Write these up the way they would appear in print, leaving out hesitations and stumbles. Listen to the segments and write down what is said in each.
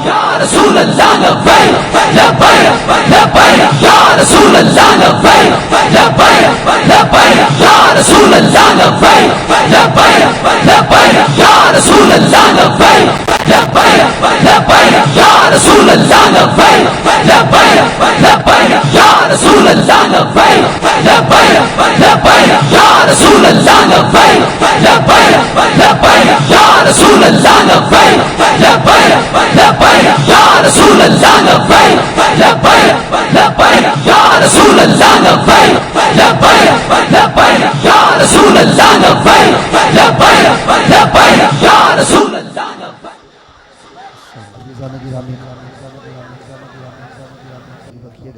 या रसूल अल्लाह लब्बैक लब्बैक लब्बैक या रसूल अल्लाह लब्बैक लब्बैक लब्बैक या रसूल अल्लाह लब्बैक लब्बैक लब्बैक या रसूल अल्लाह लब्बैक लब्बैक लब्बैक या रसूल अल्लाह लब्बैक लब्बैक लब्बैक या रसूल अल्लाह लब्बैक लब्बैक लब्बैक या रसूल अल्लाह लब्बैक लब्बैक लब्बैक या रसूल अल्लाह लब्बैक लब्बैक लब्बैक या रसूल अल्लाह लब्बैक लब्बैक लब्बैक या रसूल अल्लाह लब्बैक लब्बैक लब्बैक या रसूल अल्लाह लब्बैक लब्बैक लब्बैक या रसूल अल्लाह लब्बैक।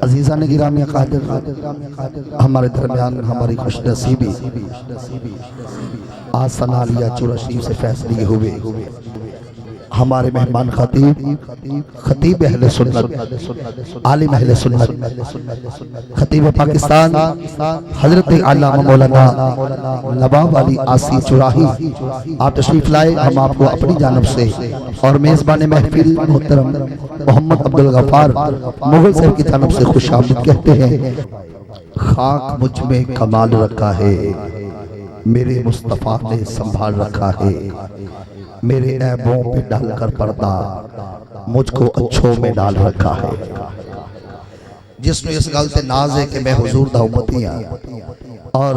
अजीज़ा ने गिरामी कादिर हमारे दरमियान हमारी खुशनसीबी आज सनालिया चूरा शरीफ से फैसले हुए हमारे मेहमान खतीब अहले सुन्नत आलिम अहले सुन्नत खतीब पाकिस्तान हजरत अल्लामा मौलाना नवाब अली आसी चुराही आप तशरीफ लाए। हम आपको अपनी जानब से और मेज़बान महफिल मोहतरम मोहम्मद अब्दुल गफ्फार मुगल साहब की जानब से खुशामदीद कहते हैं। खाक मुझ में कमाल रखा है, मेरे मुस्तफ़ा ने संभाल रखा है, मेरे ऐबों पे डालकर पर्दा मुझको अच्छों में डाल रखा है। जिसने इस गल ते नाज है कि मैं हुजूर दा उम्मती हां और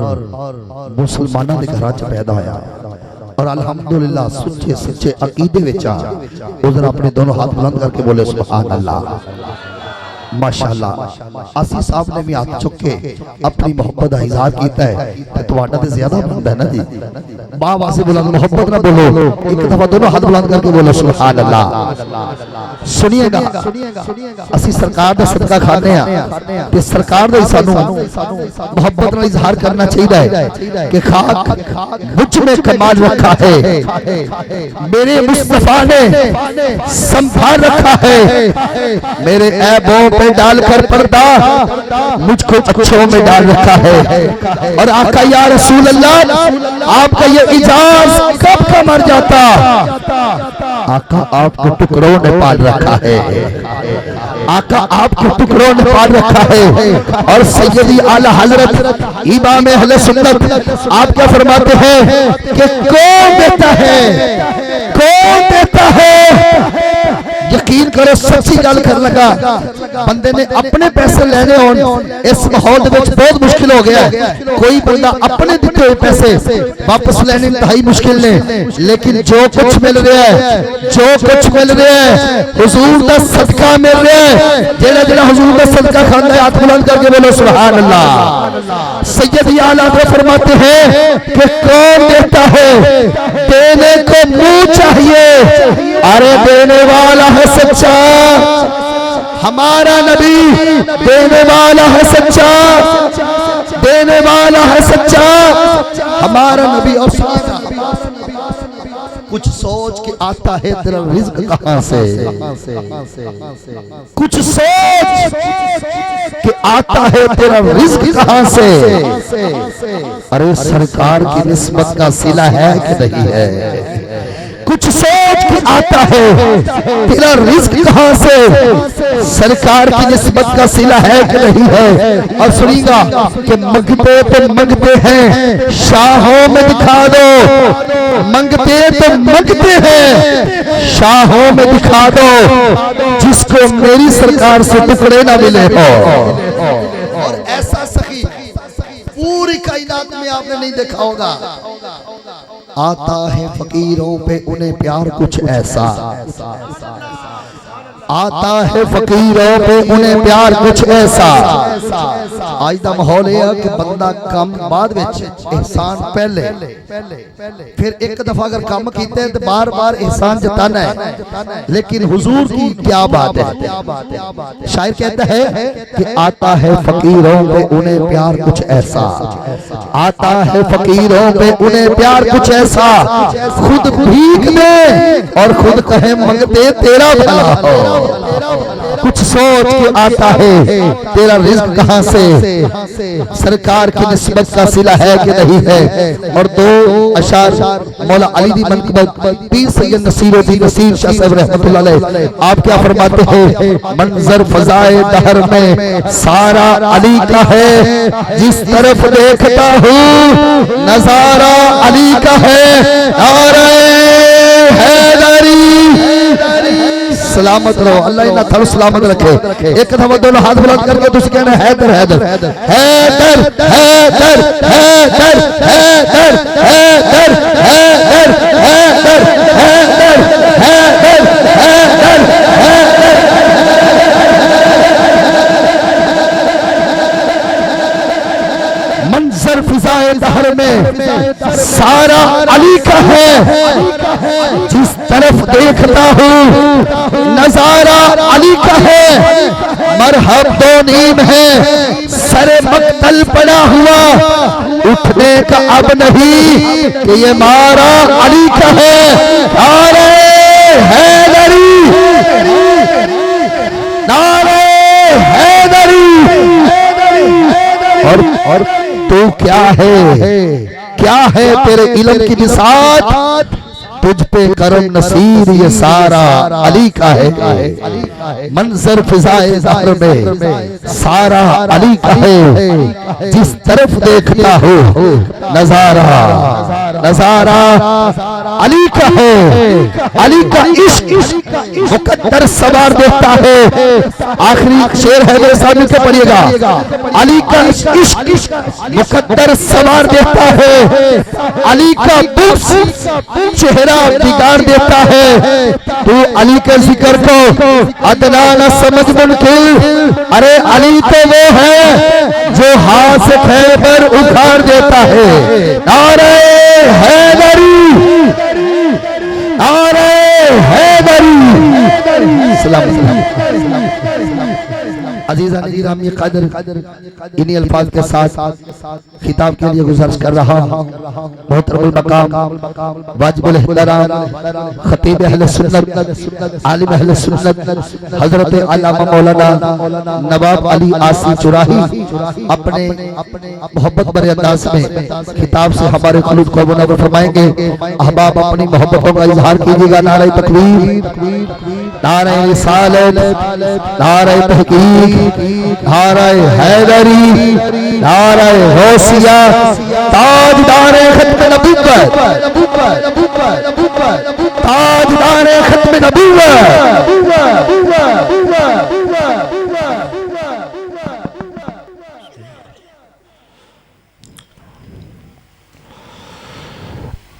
मुसलमाना दे घर च पैदा होया और अल्हम्दुलिल्लाह सच्चे सच्चे अकीदे विच आ। उधर अपने दोनों हाथ बुलंद करके बोले सुभान अल्लाह माशाअल्लाह। आसी साहब ने भी हाथ चुक के अपनी मोहब्बत का इजहार किया है तो तो ज्यादा बनता है ना जी। बा वासे बुलंद मोहब्बत ना बोलो, एक दफा दोनों हाथ बुलंद करके बोलो सुभान अल्लाह। सुनिएगा असी सरकार का सदका खाने ते सरकार दा सानू मोहब्बत का इजहार करना चाहिए कि खाक मुझ में कमाल रखा है, मेरे मुस्तफा ने संभाल रखा है, मेरे ऐबों पे डालकर पर्दा मुझको अच्छों में डाल रखा है। और आका या रसूल अल्लाह आपका ये इजाज कब का मर जाता, आका आपके टुकड़ों ने पाल रखा है, आका आपके टुकड़ों ने पाल रखा है। और सैयदी आला हजरत इमाम अहले सुन्नत आप क्या फरमाते हैं कि कौन देता है, कौन देता है। यकीन करो सच्ची गल कर लगा बंदे ने अपने पैसे लेने होन इस माहौल में बहुत मुश्किल हो गया है। कोई बंदा अपने दिते हुए पैसे वापस लेने इंतहाई मुश्किल ने, लेकिन जो कुछ मिल रहा है, जो कुछ मिल रहा है हुजूर दा सदका मिल रहा है। जेड़ा जेड़ा हुजूर दा सदका खांदा है हाथ बुलंद करके बोलो सुभान अल्लाह। सैयद आला फरमाते हैं कि कौन देता है, देने को मुंह चाहिए, अरे देने वाला है सच्चा, हमारा नबी देने वाला है सच्चा, देने वाला है सच्चा हमारा नबी। और कुछ सोच के आता है तेरा रिज़्क कहां से, कुछ सोच के आता है तेरा रिज़्क कहां से। अरे सरकार की निस्बत का सिला है कि नहीं है, कुछ सोच के आता है तेरा रिज़्क कहां से, सरकार की निस्बत का सिला है कि नहीं है। और सुनिएगा कि मंगते तो मंगते हैं शाहों में दिखा दो, मंगते तो मंगते हैं शाहों में दिखा दो, जिसको मेरी सरकार से टुकड़े ना मिले हो। और ऐसा सखी पूरी कायनात में आपने नहीं देखा होगा। आता है फकीरों पे उन्हें प्यार कुछ ऐसा, आता है फकीरों पे उन्हें प्यार कुछ ऐसा। आज दा माहौल है कि बंदा कम बाद विच एहसान पहले, फिर एक दफा अगर कम कीते तो बार बार एहसान जताना है। लेकिन हुजूर की क्या बात है, शायर कहता है कि आता है फकीरों पे उन्हें प्यार कुछ ऐसा, आता है फकीरों पे उन्हें प्यार कुछ ऐसा, खुद भीख दे और खुद कहे मंगते तेरा भला हो। कुछ सोच के आता है तेरा रिज्क कहां से, सरकार की निस्बत का सिला है कि नहीं है। और दो अशार मौला अली दी मनक़बत पीर सैयद नसीरुद्दीन नसीर शाह साहब रहमतुल्लाह अलैह आप क्या फरमाते हैं, मंजर फजाए दहर में सारा अली का है, जिस तरफ देखता हूँ नजारा अली का है। नारे हैदरी सलामत रहो, अल्लाह इन्ना थानू सलामत रखे। एक दफा दोनों हाथ बुलंद करके तुझे कहना हैदर हैदर हैदर हैदर हैदर हैदर हैदर हैदर हैदर हैदर हैदर मंजर फिजाए दहर में सारा अली का है, जिस तरफ देखता हूँ नजारा अली का है। मरहब दो नीम है सरे मक्तल पड़ा हुआ, उठने का अब नहीं कि ये मारा अली का है। नारे हैदरी नारे हैदरी। और तू क्या है तेरे इल्म की निसात, तुझ पे करम नसीर ये सारा अली का है। मंजर फिजाए दहर में सारा अली का है, जिस तरफ देखता हो नजारा नजारा अली का है। अली का इश्क मुकद्दर सवार देता है। आखिरी शेर है मेरे सामने से पढ़िएगा। अली का इश्क मुकद्दर सवार देता है, अली का बुग़्ज़ चेहरा बिगाड़ देता है। तू अली के जिक्र को अदना न समझ मुमकिन, अरे अली तो वो है जो हाथ से खैबर उखाड़ देता है। नारे हैदरी नारे हैदरी। सलाम अजीज़ान गिरामी क़द्र इन्हीं अल्फाज के साथ खिताब के लिए गुजारिश कर रहा हूँ। मोहतरमुल मकाम वाजिबुल एहतराम खतीब अहले सुन्नत आलिम अहले सुन्नत हजरत अल्लामा मौलाना नवाब अली आसी चुराही अपने मोहब्बत भरे अंदाज में खिताब से हमारे क़ुलूब को मुनव्वर फरमाएंगे। अहबाब अपनी मोहब्बतों का इजहार कीजिएगा। नारे तकबीर नारे रिसालत नारे तहकीक नारे हैदरी नारे गौसिया ताजदारे खत्म नबूवत ताजदारे खत्म नबूवत।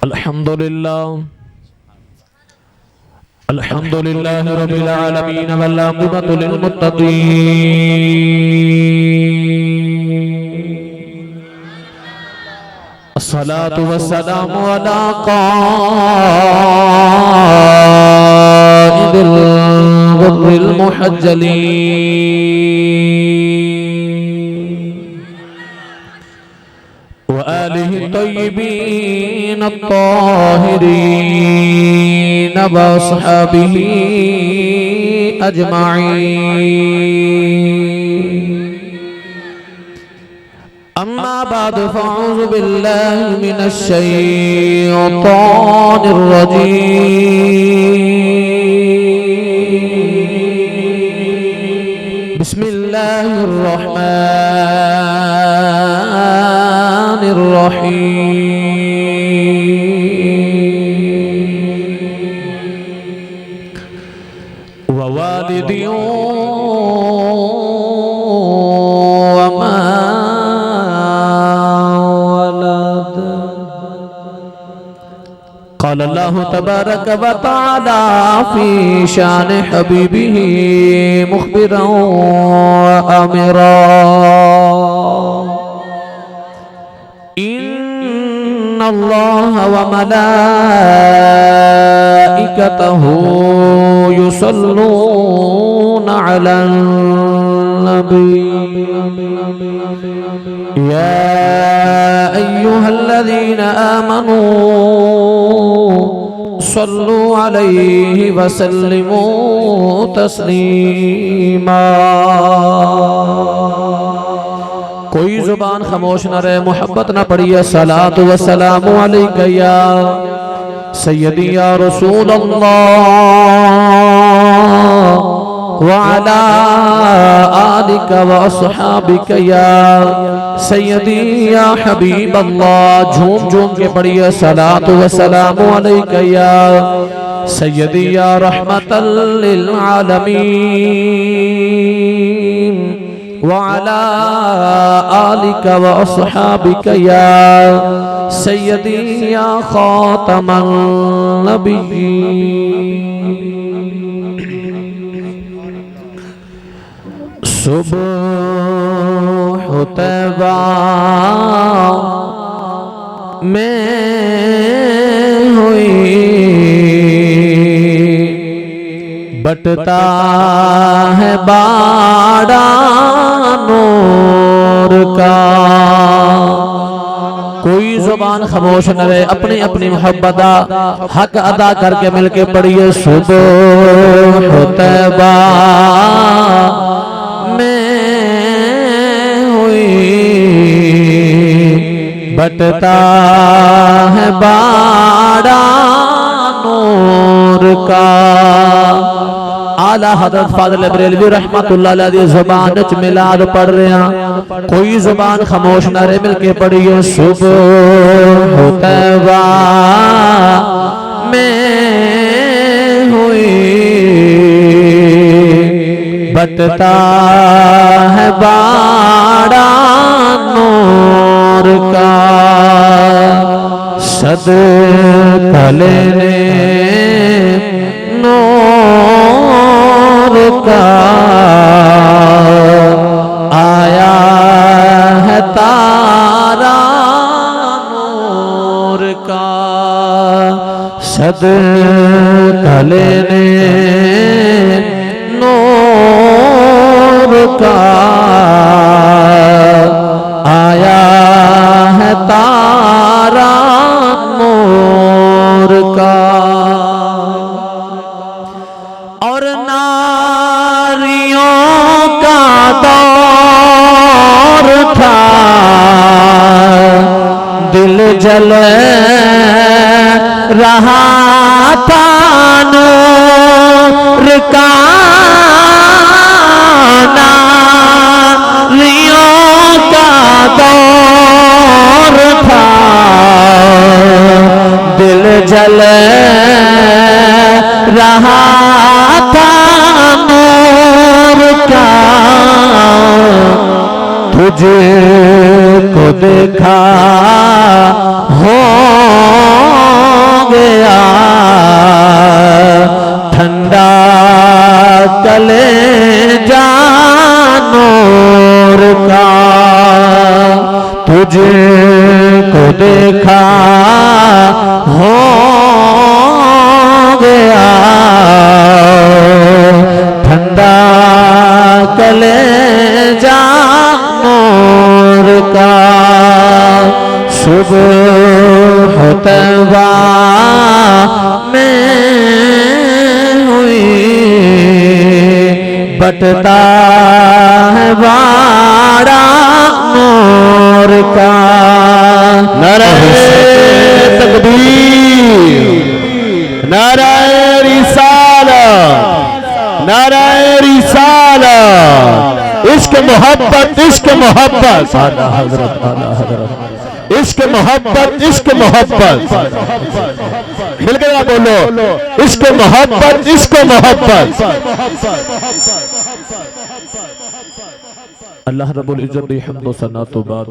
अल्हम्दुलिल्लाह अल्हम्दुलिल्लाह रब्बिल आलमीन वल आक़िबतु लिल मुत्तक़ीन। अस्सलातु वस्सलामु अला क़ाइदिल गुर्रिल मुहज्जलीन व आलिहि तय्यिबीन अत्ताहिरीन व अस्हाबिही अजमाईन। अम्मा बाद फ़अऊज़ु बिल्लाहि मिनश शैतानिर रजीम। बिस्मिल्लाहिर रहमानिर रहीम। ववालिदिन वमा वलद। क़ाल अल्लाहु तबारक व तआला फ़ी शान हबीबिही मुख़बिरन व आमिरा। इन्नल्लाह व मलाइकतहु युसल्लूना अलन नबी। या अय्युहल्लज़ीना आमनू सल्लु अलैहि वसल्लिमू तस्लीमा। कोई जुबान खामोश न रहे, मोहब्बत न पढ़िए सलातु व सलामु अलैका या सय्यदी या रसूल अल्लाह व अला आलिका व अस्हाबिका या सय्यदी या हबीब अल्लाह। झूम झूम के पढ़िए सलातु व सलामु अलैका या सय्यदी या रहमतल लिल आलमीन व अला आलिका व अस्हाबिका या सय्यदी या खातमन नबिय्यीन। सुबह तैबा में हुई बटता है बाड़ा नूर का। कोई जुबान खामोश न रहे, अपनी अपनी मोहब्बत हक अदा करके मिलके पढ़िए सुबह तैबा में हुई बटता है बाड़ा नूर का। आला हज़रत फाज़िल बरेलवी रहमतुल्लाह अलैहि ज़ुबान च मिलाद पढ़ रहे हैं। कोई जुबान खामोश न रहे, मिलके पढ़िए सुबह तैबा में हुई बटता है बाड़ा नूर का। सद कले ने नूर का आया है तारा नूर का। सद कले ने नूर का आया है तारा नूर का। और नारियों का दौर था, दिल जल रहा था नूर का। नारियों का दौर था, दिल जल रहा था नूर का। तुझे को देखा हो गया ठंडा कलेजा नूर का। तुझे को देखा हो गया ठंडा कलेजा नूर का। सुबह तैबा में हुई बटता है बाड़ा नूर का। नारे तकबीर, नारे रिसालत, नारे रिसालत। इश्क मोहब्बत, इश्क मोहब्बत, आला हजरत, आला हजरत। इश्क मोहब्बत, इश्क मोहब्बत, मिलकर ना बोलो इश्क मोहब्बत, इश्क मोहब्बत। अल्लाह रब्बुल इज्जत भी हम्द व सना तो बाद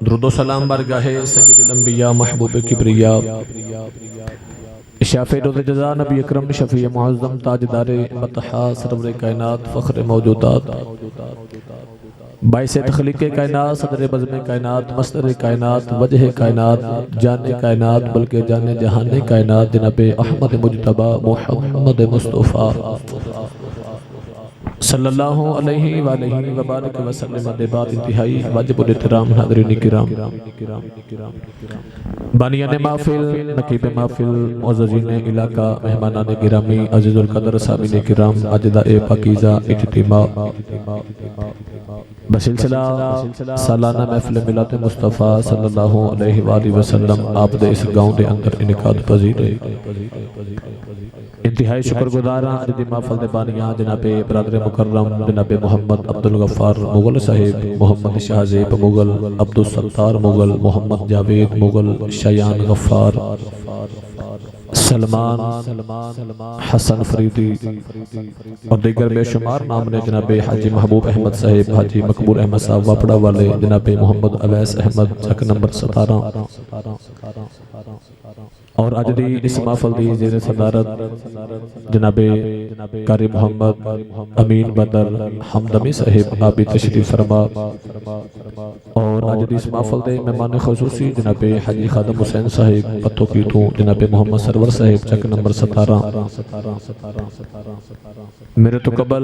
दुरूद व सलाम बरगाहे सय्यदुल अंबिया महबूब किबरिया शाफ़ी रोज़ जज़ा नबी अकरम शफ़ी मुअज़्ज़म ताजदारे बतहा सरवर कायनात फ़ख्र मौजूदात बाइस तख़लीक़ कायनात सदर बज़्म कायनात मस्दर कायनात वजह कायनात जाने कायनात बल्कि जाने जहाने कायनात जनाब अहमद मुज्तबा मुहम्मद मुस्तफ़ा सल्लल्लाहु अलैहि व बारिक वसल्लम दे बाद इंतहाई वाजिबुल इहतराम हाज़रीन किराम बानियान महफिल नकीब महफिल मुअज़्ज़िज़ीन इलाका मेहमानान गिरामी अज़ीज़ुल क़दर सामीन किराम अज दा ए पाकीज़ा इज्तिमा बसिलसिला सालाना महफिल मिलाद मुस्तफ़ा सल्लल्लाहु अलैहि वसल्लम आप दे इस गांव दे अंदर इनकाद पजीर है। इंतहाई शुक्रगुजार अज दी महफिल दे बानियां जनाबे बरदर मुकर्रम जनाबे मोहम्मद अब्दुल गफ्फार मुगल साहिब, मोहम्मद शाहज़ेब मुगल, अब्दुल सत्तार मुगल, मोहम्मद जावेद मुगल, शयान गफ्फार, सलमान हसन फरीदी और दीगर बेशुमार नाम ने जनाबे हाजी महबूब अहमद साहिब, हाजी मकबूल अहमद साहब वापड़ा वाले, जनाबे मोहम्मद अवैस अहमद चक नंबर 17 और अज दी इस महफिल दी जेर सदारत जनाबे कारी मोहम्मद अमीन बदर हमदमी साहिब आप भी तशरीफ फरमा और अज दी इस महफिल दे मेहमान खुसूसी जनाबे हाजी खादम हुसैन साहिब पत्तो पीतू, जनाबे मोहम्मद सरवर साहिब चक नंबर 17 मेरे तो कबल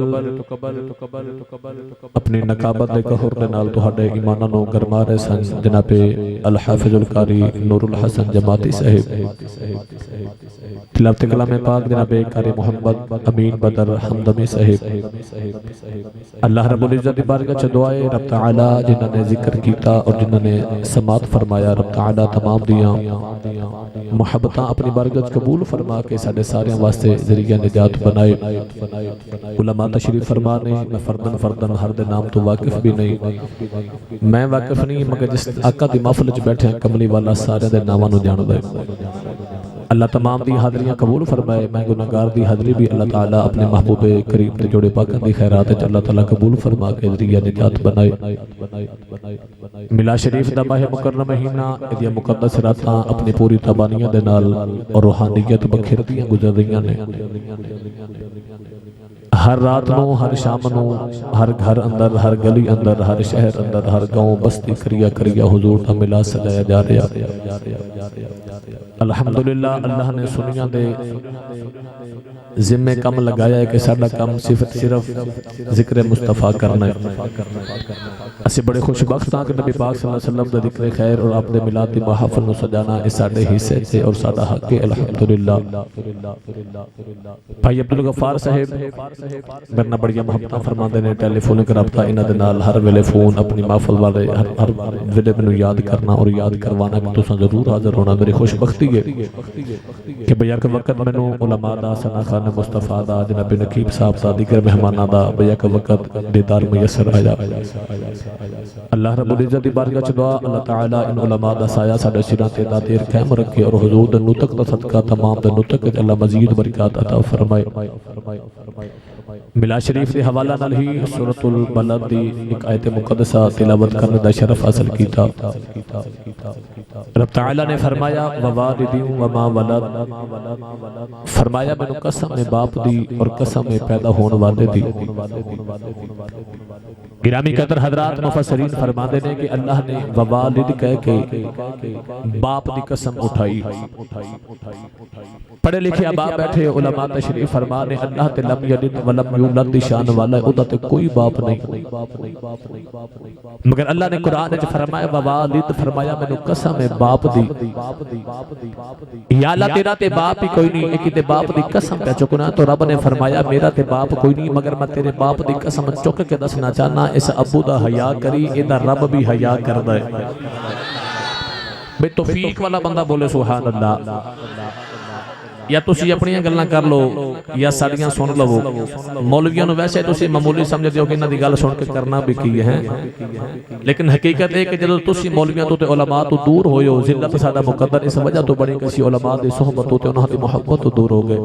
अपनी नकाबत दे कहर दे नाल तुहाडे ईमानां नूं गरमा रहे सन जनाबे अल हाफिजुल कारी नूरुल हसन जमाती साहिब तिलावत कलाम पाक जनाबे कारी मोहम्मद अमीन बदर हमदमी साहिब। अल्लाह रब्बुल इज्जत दी बारगाह च दुआ है रब तआला जिन्हां ने जिक्र कीता और जिन्हां ने समात फरमाया रब तआला तमाम दियां मुहब्बतां अपनी बारगाह च कबूल फरमा के साडे सारियां वास्ते ज़रिया निजात बनाए। उलमा तशरीफ फरमा ने मैं फर्दन फर्दन हर दे नाम तो वाकिफ भी नहीं, मैं वाकिफ नहीं मगर जिस आका दी महफिल च बैठे कमली वाला सारे दे नामां नूं जानदा है। अल्लाह तमाम दी हाज़रियां कबूल फरमाए। मैं गुनाहगार दी हाज़री भी अल्लाह ताला अपने महबूब करीम दे जोड़े पाकां दी खैरात च अल्लाह ताला कबूल फरमा के ज़रिया निजात बनाए। मिला शरीफ दा माह मुकर्रम महीना इहदियां मुकद्दस रातां अपनी पूरी तबानियां दे नाल और रूहानियत बखिरदियां गुजर रहीआं ने। हर रात नूं हर शाम नूं हर घर अंदर हर गली अंदर हर शहर अंदर हर गांव बस्ती करिया करिया हुजूर दा मिला सजाया जा रहा। अल्हम्दुलिल्लाह अल्लाह ने सुनिया दे जिम्मे कम लगाया है कि साडा कम सिर्फ जिक्र मुस्तफा करना है। असी बड़े खुशबख्त हां कि नबी पाक सल्लल्लाहु अलैहि वसल्लम दा जिक्र खैर और आपने मिलाद दी महफिल नूं सजाना इस साडे हिस्से से और साडा हक है। अल्हम्दुलिल्लाह भाई अब्दुल गफ्फार साहिब मेरे नाल बड़ियां मोहब्बतां फरमांदे ने, टेलीफोनिक रब्ता इन्हां दे नाल हर वेले फोन अपनी महफिल वाले हर वेले मैनूं याद करना और याद करवाना कि तुसां जरूर हाज़र होना। मेरी खुशबख्ती है कि बयाक वक्त मैनूं उलमा दा सना खान मुस्तफा दा जनाब नकीब साहब दा दीगर मेहमानां दा बयाक वक्त दीदार मुयस्सर आया। अल्लाह रब्बुल इज्जत दी बारगाह च दुआ अल्लाह ताला इन उलमा दा साया साडे सिरां ते दातेर कायम रखे और हुजूर दे नुतक दा सदका तमाम दे नुतक च अल्लाह मजीद बरकत अता फरमाए। मिला शरीफ के हवाला नाल ही सूरतुल बलद दी एक आयत मुकद्दसा तिलावत करने दा शरफ हासिल कीता। रब तआला ने फरमाया ववालिदी व मा वलद, फरमाया मैनू कसम है बाप दी और कसम है पैदा होने वाले दी। गिरामी कदर हजरात मुफस्सरीन फरमाते हैं कि अल्लाह ने ववालिद कह के बाप दी कसम उठाई। पढ़े लिखे बाप बैठे उलमा तशरीफ फरमा ने अल्लाह ते लम यलिद व लम यूलद दी शान वाला है, उदा ते कोई बाप नहीं। मगर अल्लाह ने कुरान में फरमाया ववालिद, फरमाया मैनू कसम है बाप दी। या अल्लाह तेरा ते बाप ही कोई नहीं, एक ते बाप दी कसम पे चुकना। तो रब ने फरमाया मेरा ते बाप कोई नहीं मगर मैं तेरे बाप दी कसम चुक के दसना चाहना इस अबू दा हया करी, इहदा रब भी हया करदा है। बे तौफीक वाला बंदा बोले सुभान अल्लाह। या तुसी अपनी गल्लां कर लो या साड़ियां सुन लवो। मौलवियों नूं वैसे तुसी मामूली समझदे हो कि इन्हां दी गल सुन के करना भी की है, लेकिन हकीकत है कि जदों तुसी मौलवियों तो उलमा तो दूर होए हो, जिल्लत साडा मुकद्दर इस वजह तो बड़ी किसी उलमा दी सोहबत तो उन्हां दी मोहब्बत तो दूर हो गए।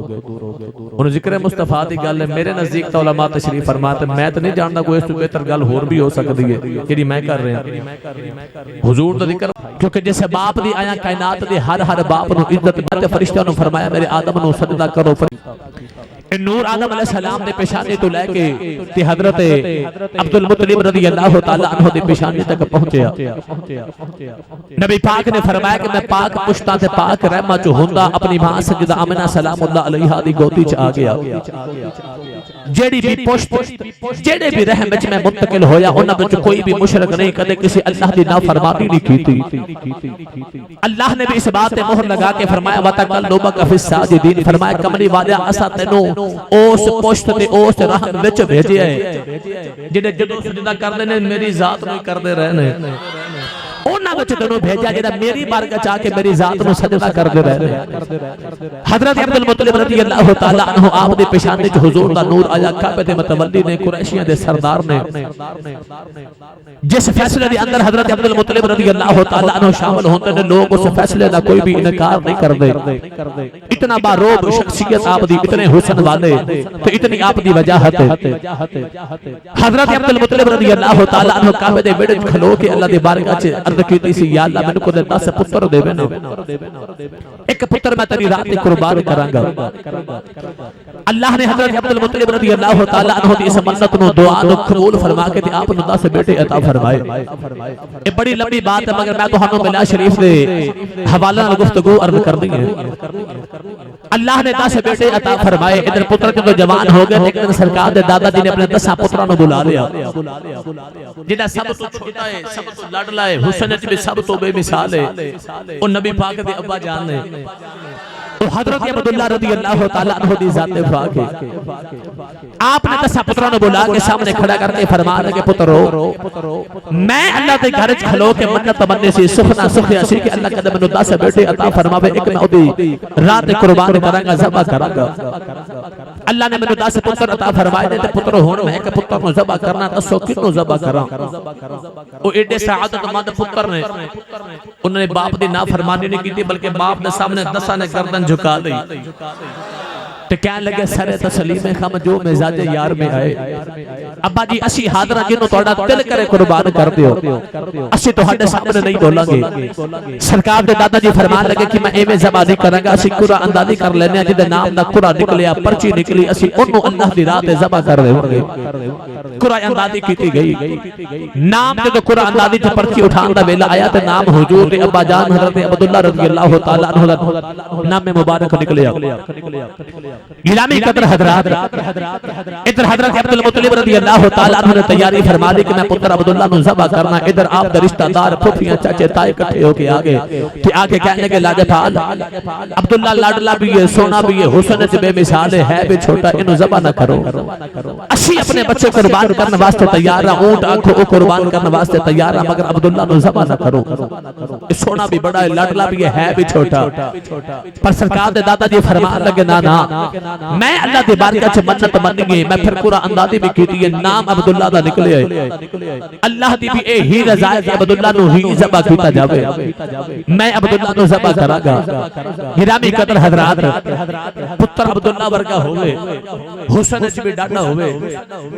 हुण जिक्र मुस्तफा दी गल है, मेरे नजदीक तो उलमा तशरीफ फरमाते मैं तो नहीं जानदा कोई इस तो बेहतर गल होर भी हो सकदी है जेड़ी मैं कर रहा हुजूर दा जिक्र। क्योंकि जैसे बाप दी आया कायनात दे हर बाप नूं इज्जत ते फरिश्तियां नूं फरमाया मेरे आदम नूं सजदा करो। नूर आदम अलैहिस्सलाम ने पेशानी तो लेके ते हजरत अब्दुल मुत्तलिब रज़ियल्लाहु ताला अन्हु दी पेशानी तक पहुंचया। नबी पाक ने फरमाया कि मैं पाक पुश्ता ते पाक रहमा चो हुंदा अपनी मां सजदा आमिना सलामुल्लाह अलैहा दी गोदी च आ आ गया जेड़ी भी पुष्ट जेड़े भी रहम विच मैं मुंतकिल होया उन्हां विच कोई भी मुशरक नहीं कदे किसी अल्लाह दी नाफरमानी नहीं कीती अल्लाह ने भी इस बात पे मोहर लगा के फरमाया वतकल्लुबका फिस साजिदीन फरमाया कमली वाले असा तेनू उस पुष्ट ते उस रहम विच भेजिया है जेड़े जदों सजदा करदे ने मेरी जात नूं करदे रहने उन्हां विच तेनू भेजा जेड़ा मेरी बारगाह च आके मेरी जात नूं सजदा करदे रहने हजरत अब्दुल मुत्तलिब रज़ी अल्लाह तआला अन्हु आप दे पेशाने च हुजूर दा नूर आया काबे दे मुतवल्ली ने कुरैशियां दे सरदार ने जिस फैसले दे अंदर हजरत अब्दुल मुत्तलिब रज़ी अल्लाह तआला अन्हु शामिल होंदे ने लोग उस फैसले दा कोई भी इनकार नहीं करदे इतना बारोब शख्सियत आप दी इतने हुस्न वाले तो इतनी आप दी वजाहत हजरत अब्दुल मुत्तलिब रज़ी अल्लाह तआला अन्हु काबे दे बेड़े च खलो के अल्लाह दी बारगाह च अर्ज कीती सी या अल्लाह मैनू को 10 पुत्र देवे ने एक पुत्र मैं तेरी राह ते कुर्बान करांगा अल्लाह ने हजरत अब्दुल मुत्तलिब रज़ी अल्लाह तआला अन्हु दी इस मन्नत नु दुआ नु कबूल फरमा के ते आप नु 10 बेटे अता फरमाए ये बड़ी लंबी बात है मगर मैं तुहानू मिलाद शरीफ दे हवाले नाल गुफ्तगू अर्ज करनी है अल्लाह ने 10 बेटे अता फरमाए इधर पुत्र जब जवान हो गए एक दिन सरकार दे दादा जी ने अपने 10 पुत्रां नु बुला लिया जेड़ा सब तो छोटा है सब तो लाडला है हुस्न च भी सब तो बेमिसाल है ओ नबी पाक दे अब्बा जान ने तो हजरत अब्दुल्ला रज़ी अल्लाह तआला अन्हु दी जाते पाक है आपने 10 पुत्रां नु बुला के सामने खड़ा करके फरमान लगे पुत्रो मैं अल्लाह दे घर च खलो के मन्नत तमन्ने सी सुखना सुखया सी कि अल्लाह कदम नु 10 बेटे अता फरमावे एक मैं ओदी रात ते कुर्बान करांगा ज़बह करांगा अल्लाह ने मेनू 10 पुत्र अता फरमाए ने ते पुत्र होण मैं एक पुत्र नु ज़बह करना दसो किनो ज़बह करां ओ एडे सआदतमंद पुत्र ने उन्होंने बाप दी नाफरमानी नहीं की बल्कि बाप दे सामने 10 ने गर्दन झुका दी ते क्या लगे सरे तस्लीम खम जो मिजाज यार में आए अब्बा जी असी हाजरा जिन्हों तोड़ा दिल करे कुर्बान कर दियो असी तोहाडे सामने नहीं बोलांगे सरकार दे दादा जी फरमान लगे कि मैं एवें ज़बह नहीं करांगा असी कुरा अंदाजी कर लेने जिदे नाम दा कुरा निकलिया पर्ची निकली असी ओनू अल्लाह दी राह ते ज़बह कर देवांगे कुरा अंदाजी कीती गई नाम जदों कुरा अंदाजी च पर्ची उठान दा वेला आया ते नाम हुजूर दे अब्बा जान हजरत अब्दुल्ला रज़ी अल्लाह तआला अन्हु दा नाम मुबारक निकलिया गिलामी कदर हजरात इधर हजरत अब्दुल मुत्तलिब रज़ी अल्लाह तआला अन्हु ने तैयारी फरमा ली कि मैं पुत्र अब्दुल्ला नु ज़बह करना इधर आप दे रिश्तेदार फुफियां चाचे ताए इकट्ठे होके आ गए कि आके कहने के लाजपाल अब्दुल्ला लाडला भी है सोना भी है हुस्न च बेमिसाल है भी छोटा इनु ज़बह ना करो असी अपने बच्चे कुर्बान करने वास्ते तैयार है ऊंट आंखों को कुर्बान करने वास्ते तैयार है मगर अब्दुल्ला नु ज़बह ना करो सोना भी बड़ा है लाडला भी है भी छोटा पर सरकार दे दादा जी फरमान लगे ना ना मैं अल्लाह दे बारगाह च मन्नत मन गई मैं फिर पूरा अंदाज़ी भी कीती है नाम अब्दुल्ला दा निकले अल्लाह दी भी ए ही रज़ा है कि अब्दुल्ला नु ही ज़बह कीता जावे मैं अब्दुल्ला नु ज़बह करांगा गिरामी कदर हजरात पुत्र अब्दुल्ला वर्गा होवे हुस्न च भी डाढ़ा होवे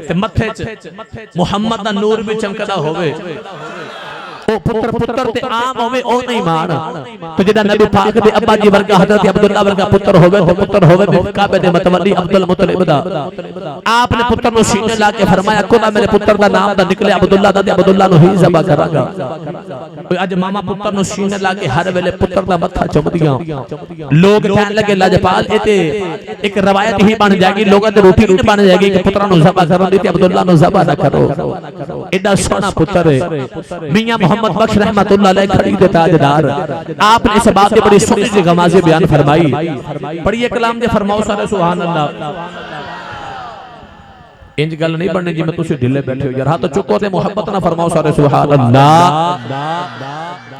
ते मथे च मुहम्मद दा नूर भी चमकदा होवे ओ पुत्र पुत्र ते आम होवे ओ नहीं मान तो जेदा नबी पाक दे अब्बा जी वर्गा हजरत अब्दुल्ला वर्गा पुत्र होवे तो पुत्र होवे काबे दे मुतवल्ली अब्दुल मुत्तलिब दा आपने पुत्र नु सीने ला के फरमाया कोला मेरे पुत्र दा नाम दा निकले अब्दुल्ला दा ते अब्दुल्ला नु ही ज़बह करांगा आज मामा पुत्र नु सीने ला के हर वेले पुत्र दा मत्था चुमदियां लोग कहन लगे लाजपाल ए ते एक रवायत ही बन जाएगी लोगों दे रूटीन बन जाएगी कि पुत्र नु ज़बह करन दी ते अब्दुल्ला नु ज़बह ना करो एडा सोना पुत्र है मियां मोहम्मद बख्श रहमतुल्लाह अलैह खड़ी के ताजदार आपने इस बात की बड़ी सुनी सी गमाज़े बयान फरमाई पढ़िए कलाम दे फरमाओ सारे सुभान अल्लाह इंज गल नहीं बननी जी मैं तुसी ढिले बैठे हो यार हां तो चुको ते मोहब्बत ना फरमाओ सारे सुभान अल्लाह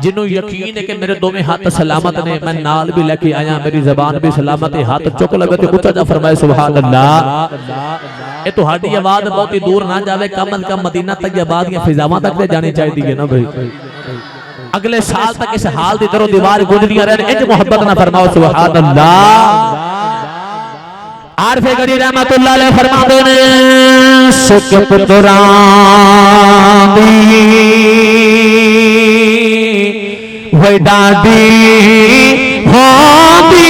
जिन्हों यकीन है कि मेरे दोवें हाथ सलामत ने मैं नाल भी लेके आया मेरी ज़बान भी सलामत है हाथ चुक लगे ते ऊंचा जा फरमाए सुभान अल्लाह ये तुहाडी आवाज बहुत ही दूर ना जावे कम अज कम मदीना तैयबा दी फिजावां तक ते जानी चाहिए ना भाई अगले साल तक इस हाल दी दरो दीवार गुजरियां रहन इंज मोहब्बत ना फरमाओ सुभान अल्लाह आरफे गड़ी रहमतुल्लाह अलैह फरमाते ने सिक पुत्रां दी वे डाडी होंदी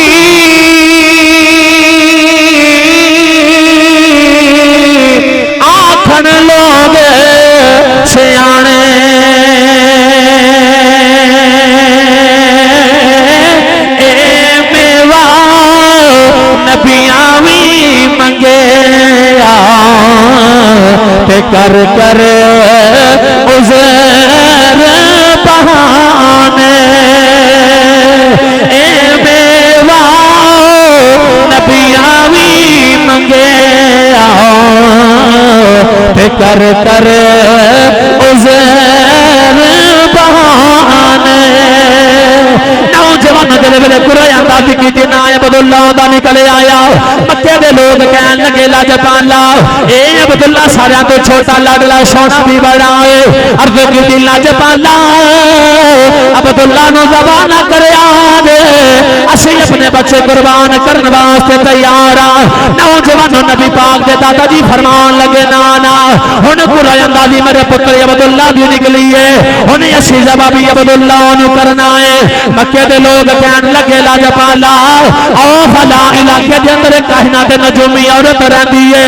आखन लोग सियाने ए मेवा नबियां भी कर कर उज़र बहाने ए मेवा नबिया भी मंगे आओ ते कर कर उज़र बहाने नौजवान दे वेले कुराया दादी की दी ना अब्दुल्ला दा निकले आया मक्के दे लोग कहन लगे लाजपाला ए अब्दुल्ला सारियां तो छोटा लाडला सोना भी बड़ा है अर्ज की दी लाजपाला अब्दुल्ला नु ज़बाना करया दे असी अपने बच्चे कुर्बान करने वास्ते तैयार आ नौजवान नबी पाक दे दादाजी फरमान लगे ना ना हुन कुराया दादी मेरे पुत्र अब्दुल्ला दी निकली है हुन असी जवाबी अब्दुल्ला नु करना है मक्के दे लोग कहन लगे लाजपाला ओ फला इलाके दे अंदर कायनात नजूमी औरत रहंदी है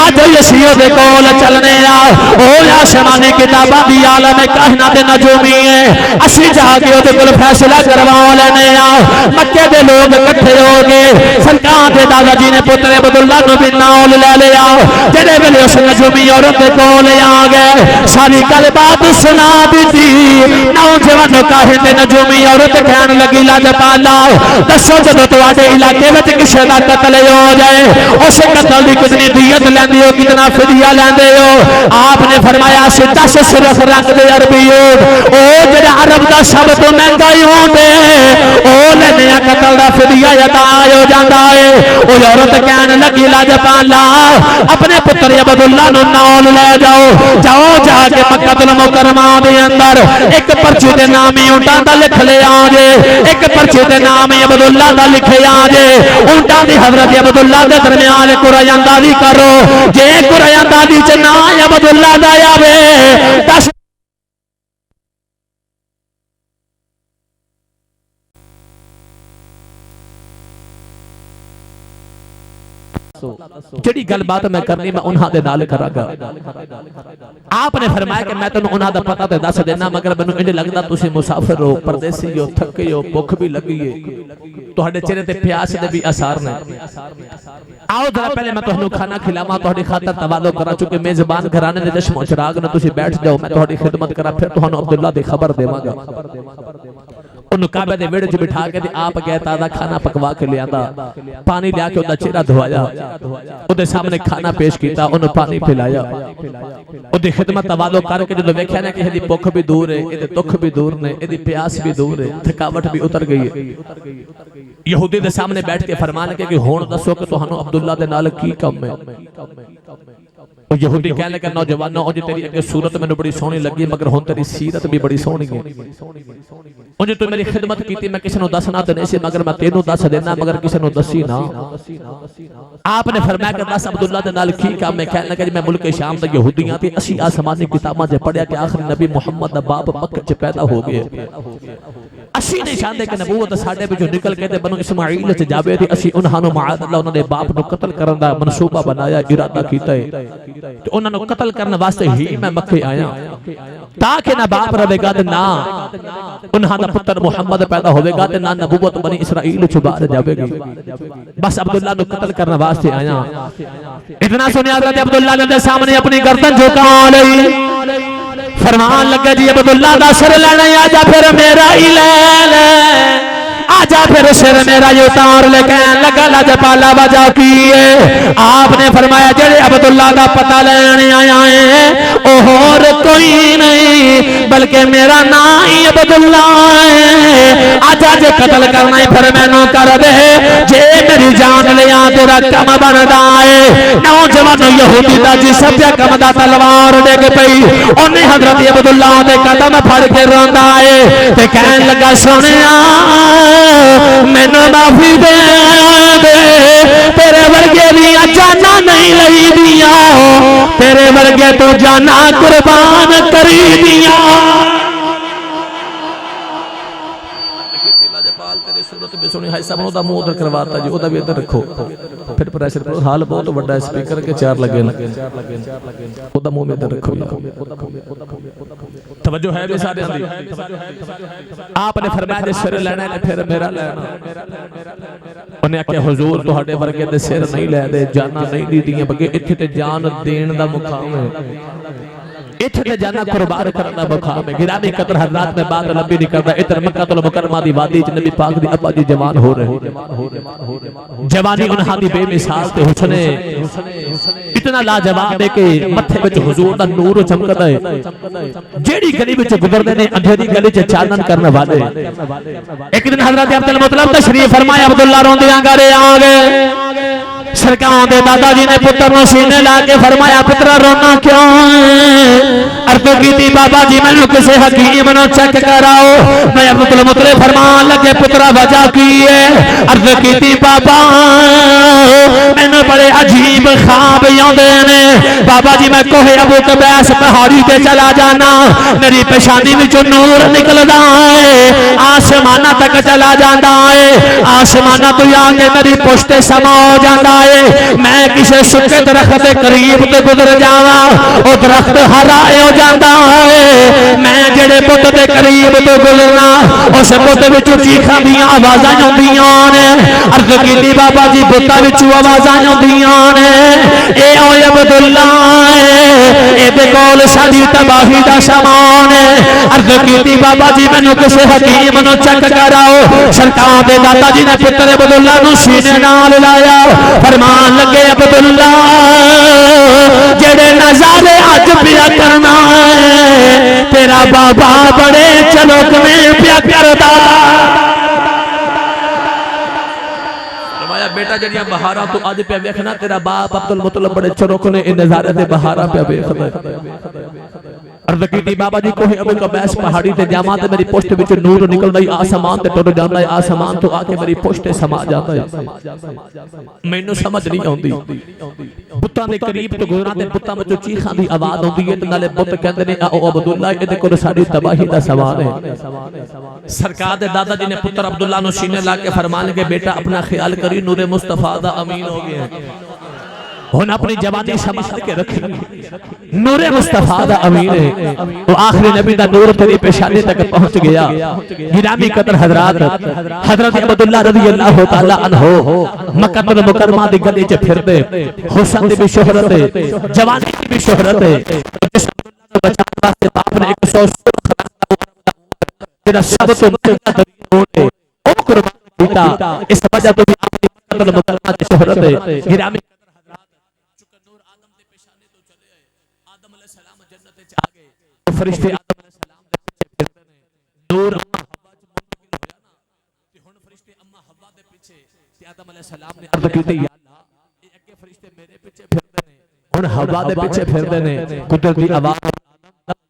आज यसीओ दे कोल चलने आ ओ आसमानी किताबां दी आलम कायनात नजूमी है असी जाके ओदे कोल फैसला करवा लेने आ मक्के दे लोग इकट्ठे हो गए सरकार दे दादाजी ने पुत्र अब्दुल्ला नु भी नाल ले लिया जेड़े वेले उस नजूमी औरत दे कोल आ गए सारी गल बात सुना दी नौजवान काहे ते नजूमी औरत कहन लगी लाजपाला दसो जदों तुहाडे इलाके विच किसे दा कत्ल हो जाए उस कत्ल दी कितनी दियत लैंदे हो कितना फिदिया लैंदे हो आपने फरमाया 10 सिर्फ रंग दे अरबी ऊंट ओ जेड़ा अरब दा सब तो महंगा ऊंट है ओ लेने कत्ल दा फिदिया अदा हो जांदा है ओ औरत कहन लगी लाजपाला अपने पुत्र अब्दुल्ला नु नाल ले जाओ जाओ जाके मक्का मुकरमा दे अंदर एक पर्ची दे नाम ऊंटां दा लिख ले आ जे एक पर्ची दे नाम अब्दुल्ला दा लिखे आ जे ऊंटां दी हजरत अब्दुल्ला दे दरमियान कुरायंदाजी करो जे कुरायंदाजी च ना अब्दुल्ला दा आवे दस जेड़ी गलबात मैं करनी मैं उन्हां दे नाल करांगा आपने फरमाया कि मैं तैनूं उन्हां दा पता ते दस देना मगर मैनूं इंज लगदा तुसीं मुसाफिर हो परदेसी हो थके हो भुख भी लगी है तुहाडे चेहरे ते प्यास दे भी आसार ने आओ जरा पहले मैं तुहानूं खाना खिलावां तुहाडी खातर तवाज़ो करा चुके मेजबान घराने दे चश्मो चिराग ने तुसीं बैठ जाओ मैं तुहाडी खिदमत करा फिर तुहानूं अब्दुल्ला दी खबर देवांगा उन्होंने काबे दे वेड़े च बिठा के आप गए ताजा खाना पकवा के लियांदा पानी लिया के उदा चेहरा धोया उदे सामने खाना पेश किया उन्हें पानी पिलाया उदी खिदमत तवाज़ो करके जो वेख्या ना कि इहदी भुख भी दूर है इहदे दुख भी दूर ने इहदी प्यास भी दूर है थकावट भी उतर गई है यहूदी दे सामने बैठ के फरमान के कि हुण दसो कि तुहानू अब्दुल्ला दे नाल की कम है यहूदी कहने लगे नौजवानों उन्हें तेरी अगे सूरत मैंने बड़ी सोहनी लगी मगर हुण तेरी सीरत भी बड़ी सोहनी है उन्हें तू मेरी खिदमत की मैं किसी दसना तो नहीं सी मगर मैं तेनू दस देना मगर किसी दसी ना आपने फरमाया कि दस अब्दुल्ला दे नाल की काम है कहने लगे मैं मुल्क शाम दा यहूदियां ते असी आसमानी किताबां च पढ़िया कि आखिर नबी मुहम्मद दा बाप मक्के च पैदा हो गए असी नहीं चाहते कि नबूवत साडे विचों निकल के ते बनु इस्माइल च जावे ते असी उन्हां नू माअद अल्लाह उन्हां दे बाप नू कत्ल करन दा मनसूबा बनाया इरादा कीता है ते उन्हां नू कत्ल करने वास्ते ही मैं मक्के आया ताकि ना बाप रहेगा ते ना उन्हां दा पुत्र मुहम्मद पैदा होवेगा ते ना नबूवत बनी इस्राइल च बाहर जावेगी बस अब्दुल्ला नू कत्ल करने वास्ते आया इतना सुनिया हज़रत अब्दुल्ला ने सामने अपनी गर्दन झुका लई फरमान लगे जी अब्दुल्ला दा सिर लेना आजा फिर मेरा ही ले आजा फिर सिर मेरा ये उतार ले कहन लगा लाजपाला वजह की है आपने फरमाया जेड़े अब्दुल्ला दा पता लेने आया है ओ और कोई नहीं बल्कि मेरा नाम ही अब्दुल्ला है आजा जे कत्ल करना है फिर मैनू कर दे जे मेरी जान लिया तेरा कम बनदा है नौजवान यहूदी दा जी सभ्य कम दा तलवार डिग पई उन्हें हजरत अब्दुल्ला दे कदम फड़ के रोंदा है ते कहन लगा सुनिया मैनू माफी दे तेरे वर्गे दियां जाना नहीं लई दिया तेरे वर्गे तो जाना कुर्बान करी दिया लाजपाल तेरी सूरत भी सुनी है सब ओदा मुंह उधर करवाता जी ओदा भी इधर रखो फिर प्रेशर पर हाल बहुत बड़ा है स्पीकर के चार लगे ओदा मुंह में इधर रखो तवज्जो है भी सारे आपने फरमाया जे सिर लेना है फिर मेरा लेना उन्हें आख्या हुजूर तुहाडे वर्गे दे सिर नहीं ले दे जाना नहीं दीदियां बगे इत्थे ते जान देन दा मुकाम है इत्थे ते जाना कुर्बान करन दा मुकाम है गिरामी कदर हजरात में बात लंबी नहीं करदा इधर मक्कातुल मुकर्रमा दी वादी च नबी पाक दी अब्बा जी जवान हो रहे जवानी उन्हां दी बेमिसाल ते हुस्ने इतना लाजवाब है कि मथे विच हुजूर दा नूर चमकदा है जेड़ी गली विच गुजरदे ने अंधेरी गली च चानन करने वाले एक दिन हजरत अब्दुल मुतलब तशरीफ फरमाया अब्दुल्ला रोंदियां घरे आ गए सरकार दे दादाजी ने पुत्र नु सीने ला के फरमाया पुत्रा रोना क्यों अर्ज कीती बाबा जी मैनू किसी हकीम नु चेक कराओ मैं अब्दुल मुतलब फरमान लगे पुत्रा वजह की है अर्ज कीती बाबा मैनू बड़े अजीब ख्वाब आउंदे ने बाबा जी मैं कोहे अबू कबैस पहाड़ी ते चला जाना मेरी पेशानी विचों नूर निकलदा है आसमाना तक चला जाता है आसमाना तो आके मेरी पुश्त समा हो जाता है मैं किसी सुखे दरख्त के करीब ते गुजर जावा वो दरख्त हरा हो जाता है मैं जेड़े पुत के करीब तो गुजरना उस पुत विचों चीखां दी आवाज़ां आउंदियां ने अर्ज कीती बाबा जी पुत्तां विचों आवाज़ां आउंदियां ने ए ओए अब्दुल्ला इहदे कोल साडी तबाही दा समान है अर्ज कीती बाबा जी मैनू किसी हकीम नु चेक कराओ सरकार दे दादा जी ने पुत्र अब्दुल्ला नु सीने नाल लाया फरमान लगे अब्दुल्ला जेड़े नजारे अज पिया करना है तेरा बाबा बड़े चलोक में पिया करता बेटा जड़ियां बहारा तो अज पे वेखना तेरा बाप अब्दुल मुतलब बड़े चरोक ने इन नजारे ते बहारा पे वेखदा अर्ज कीती बाबा जी कोहे अबू कबैस पहाड़ी ते जावां ते मेरी पुश्त विच नूर निकलदा है आसमान ते टुर जांदा है आसमान तो आके मेरी पुश्त समा जाता है मैनू समझ नहीं आउंदी पुत्तां दे करीब तो गुजरां ते पुत्तां विचों चीखां दी आवाज़ आउंदी है ते नाले पुत्त कहंदे ने आओ अब्दुल्ला इहदे कोल साडी तबाही दा सवाल है सरकार दे दादा जी ने पुत्र अब्दुल्ला नु सीने ला के फरमान के बेटा अपना ख्याल करी नूरे मुस्तफा दा अमीन हो गया हुन अपनी जवानी संभाल के रख नूरे मुस्तफा दा अमीन है वो आखिरी नबी दा नूर तेरी पेशानी तक पहुंच गया गिरामी कदर हजरात हजरत अब्दुल्ला रज़ियल्लाहु तआला अन्हु मक्का मुकरमा दी गली च फिरदे हुस्न दी भी शोहरत है जवानी की भी शोहरत है जिस अब्दुल्ला को बचाने वास्ते बाप ने 100 तेरा सब तो महंगा दरीन है ओ कुर्बान कीता इस वजह तो भी अपनी मुकरमा दी शोहरत है गिरामी फरिश्ते आदम अलैहिस्सलाम दे पीछे फिरदे ने नूर अम्मा हवा च मुंतकिल होया ना ते हुन फरिश्ते अम्मा हवा दे पीछे ते आदम अलैहिस्सलाम ने अर्ज कीती या अल्लाह ए अगे फरिश्ते मेरे पीछे फिरदे ने हुन हवा दे पीछे फिरदे ने कुदरती आवाज़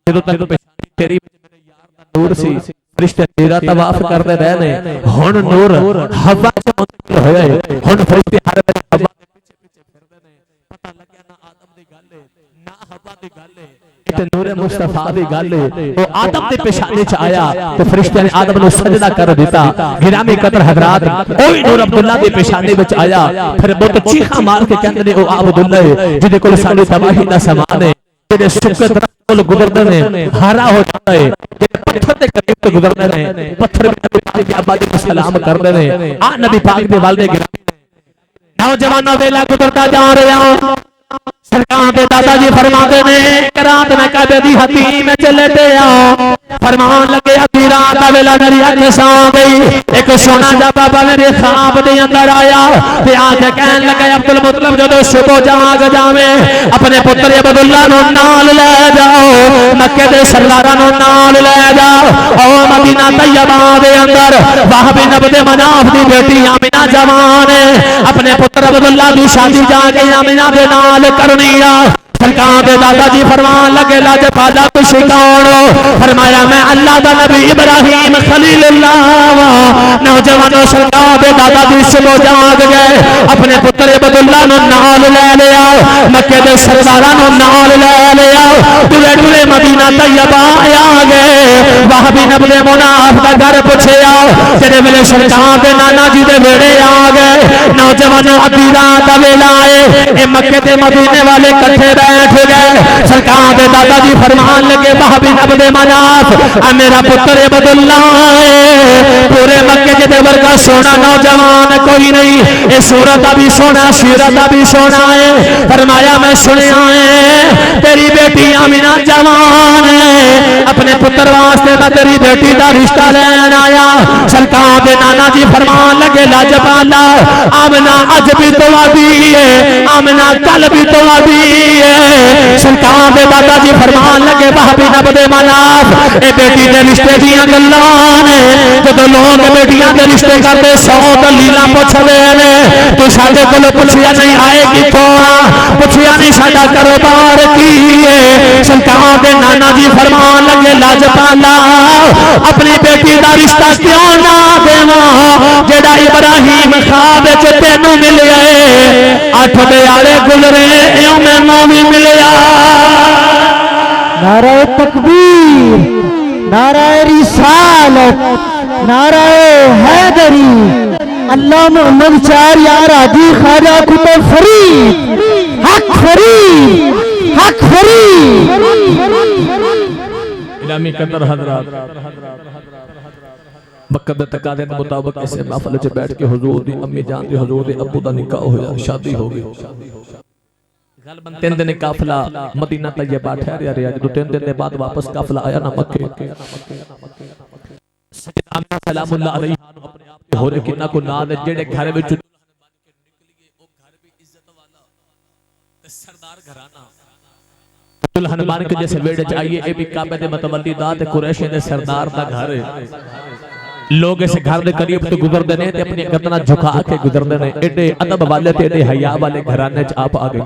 ਜਦੋਂ ਤੱਕ पेशानी तेरी मेरे यार दा नूर सी फरिश्ते तेरा तवाफ करदे रहने हुन नूर हवा च मुंतकिल होया है हुन फरिश्ते हर वेले हवा दे पीछे फिरदे ने पता लगया ना आदम दी गल है ना हवा दी गल है नूरे मुस्तफा दी गल वो आदम दे पेशानी च आया तो फरिश्ते ने आदम नु सजदा कर दिता गिरामी कदर हजरात ओही नूर अब्दुल्ला दी पेशानी विच आया फिर बहुत चीखा मार के कहंदे ने ओ अब्दुल्ला जिदे कोल साडी तबाही दा समान है जेडे सुकत कोल गुजरदे ने हारा हो जाता है जेडे पत्थर दे करीब तो गुजरदे ने पत्थर में नबी पाक दी अब्बा जी को सलाम करदे ने आ नबी पाक दे वाले गिरामी नौजवानों वेला गुजरता जा रहा सरकार दे दादाजी फरमाते ने रात में काबे दी हतीम में चले आओ फरमान लगे अभी रात वेला मेरी अख सो गई एक सोना जा बाबा मेरे ख्वाब दे अंदर आया ते आके कहन लगे अब्दुल मुतलब जदों सुबह जाग जावे अपने पुत्र अब्दुल्ला नु नाल ले जाओ मक्के दे सरदारां नु नाल ले जाओ ओ मदीना तैयबा दे अंदर वहाबी नबी दे मनाफ दी बेटी आमिना जवान अपने पुत्र अब्दुल्ला दी शादी जाके आमिना दे नाल करनी सरकार दे दादाजी फरमान लगे लाजपाला कुछ कौन फरमाया मैं अल्लाह दा नबी इब्राहिम खलीलुल्लाह नौजवानों सरकार दे दादाजी सुबह जाग गए अपने पुत्र अब्दुल्ला नु नाल ले लिया मक्के दे सरदारां नूं नाल ले लिया टुरे टुरे मदीना तैयबा आ गए वहाबी नबी मुनाफ दा घर पुछया तेरे वेले सरकार दे नाना जी दे वेड़े आ गए नौजवान अद्धी रात वेला आए ए मक्के ते मदीने वाले इकट्ठे बैठ गए सरकार दे दादा जी फरमान लगे वहाबी नबी मुनाफ आ मेरा पुत्र अब्दुल्ला पूरे मक्के जिहदे वर्गा सोना नौजवान कोई नहीं ए सूरत दा भी सोना सीरत दा भी सोना है फरमाया मैं सुनिया है तेरी बेटी आमिना जवान है अपने पुत्र वास्ते मैं तेरी बेटी का रिश्ता लेन आया सरकार के नाना जी फरमान लगे लाजपाला आमना अज भी तो आदि है आमना कल भी तो आदि है सरकार के दादा जी फरमान लगे वहाबी नबी मुनाफ ए बेटी के रिश्ते दियां गल्लां ने जदों लोग बेटियां के रिश्ते करते 100 दलीलां पुछदे ने तू साडे कोलों पुछया नहीं आए किथों पुछया नहीं साडा कारोबार की है सरकार के नाना जी फरमान लगे लाजपाला अपनी बेटी का रिश्ता क्यों ना देवा जेड़ा इब्राहिम ख्वाब च तेनू मिलिया 8 दयाले गुजरे इउं मैनू भी मिलिया नारे तकबीर नारे रिसालत नारे हैदरी अल्लाह मोहम्मद 4 यार हाजी ख्वाजा कुतुब फरीद हक फरीद हक फरीद इनामी कदर हजरात मकद तकादे के मुताबिक इस महफिल च बैठ के हुजूर दी अम्मी जान दी हुजूर दे अब्बू दा निकाह होया शादी हो गई गलबन 3 दिन काफिला मदीना तैयबा ठहरिया रहा जो 3 दिन के बाद वापस काफिला आया ना मक्के सैयदा आमिना सलामुल्लाह अलैहा अपने आप ते होरे किन्ना को नाल जेड़े घर विच सरदार घराना दुल्हन बन के जैसे वेड़े च आइए ए भी काबे दे मतवल्ली दा ते कुरैशी दे सरदार दा घर है लोग इस घर के करीब तो गुजरते ने ते अपनी गर्दना झुका के गुजरते ने एडे अदब वाले ते एडे हया वाले घराने च आप आ गई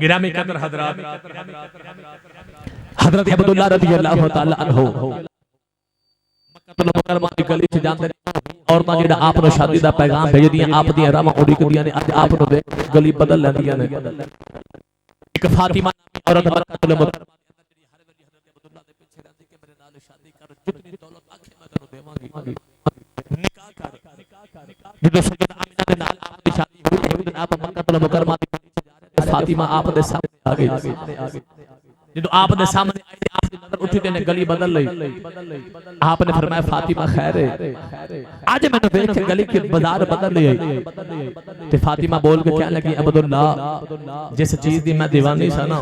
गिरामी कदर हजरात हजरत अब्दुल्ला रज़ियल्लाहु तआला अन्हु मक्का मुकरमा की गली च जांदे औरतां जेड़ा आप नु शादी दा पैगाम भेजदियां आप दी रावां उड़ीकदियां ने अज आप नु देख गली बदल लैंदियां ने एक फातिमा औरत मक्का मुकरमा फातिमा आप दे सामने आ गई जब आप दे सामने आई आप दी नजर उठी ते ने गली बदल लई आपने फरमाया फातिमा खैर है आज मैंने देख के गली के बाजार बदल लई ते फातिमा बोल के कहने लगी अब्दुल्ला जिस चीज दी मैं दीवानी सा ना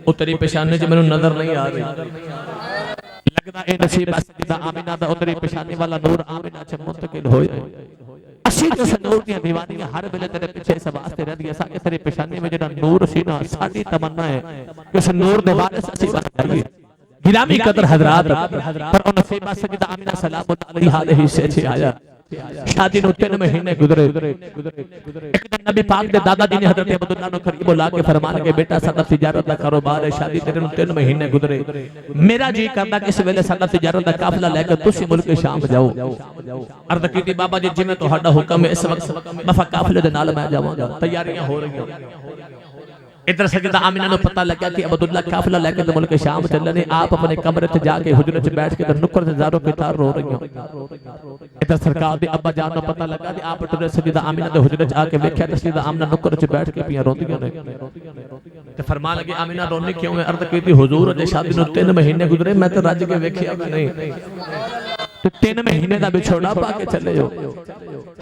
ओ तेरी पेशानी च मैनू नजर नहीं आ रही लगदा ए नसीब सैयदा आमिना दा उतरी पेशानी वाला नूर आमिना च मुंतकिल होए असी जो नूर दी दीवानियां हर वेले तेरे पीछे इस वास्ते रहदी है साके तेरी पेशानी में जेड़ा नूर सी ना साडी तमन्ना है कि उस नूर दे वारिस असी बन जाइए गिरामी कदर हजरात पर ओ नसीब सैयदा आमिना सलामुल्लाह अलैहा से छे आया शादी नु 3 महीने गुजरे एक दिन नबी पाक दे दादा जी ने हजरत अब्दुल्ला नु करीब बुला के फरमान के बेटा साडा तिजारत दा कारोबार है शादी तेरे नु 3 महीने गुजरे मेरा जी करदा कि इस वेले साडा तिजारत दा काफिला लेकर तुसी मुल्क शाम जाओ अर्ज कीती बाबा जी जिवें तुहाडा हुक्म है इस वक्त मैं काफिले दे नाल मैं जावांगा तैयारियां हो रही इधर सैयदा आमिना नु पता लगा कि अब्दुल्ला काफिला लेकर मुल्क शाम चलने ने आप अपने कमरे च जाके हुजरे च बैठ के नुक्कर से जारो पितार रो रही इधर सरकार दे अब्बा जान नु पता लगा कि आप टुरे सैयदा आमिना दे हुजरे च आके देखया तो सैयदा आमिना नुक्कर च बैठ के पिया रोंदियां ने ते फरमान लगे आमिना रोनी क्यों है अर्ज कीती हुजूर अजे शादी नु 3 महीने गुजरे मैं तो रज के वेख्या भी नहीं तो 3 महीने दा बिछोड़ा पा के चले हो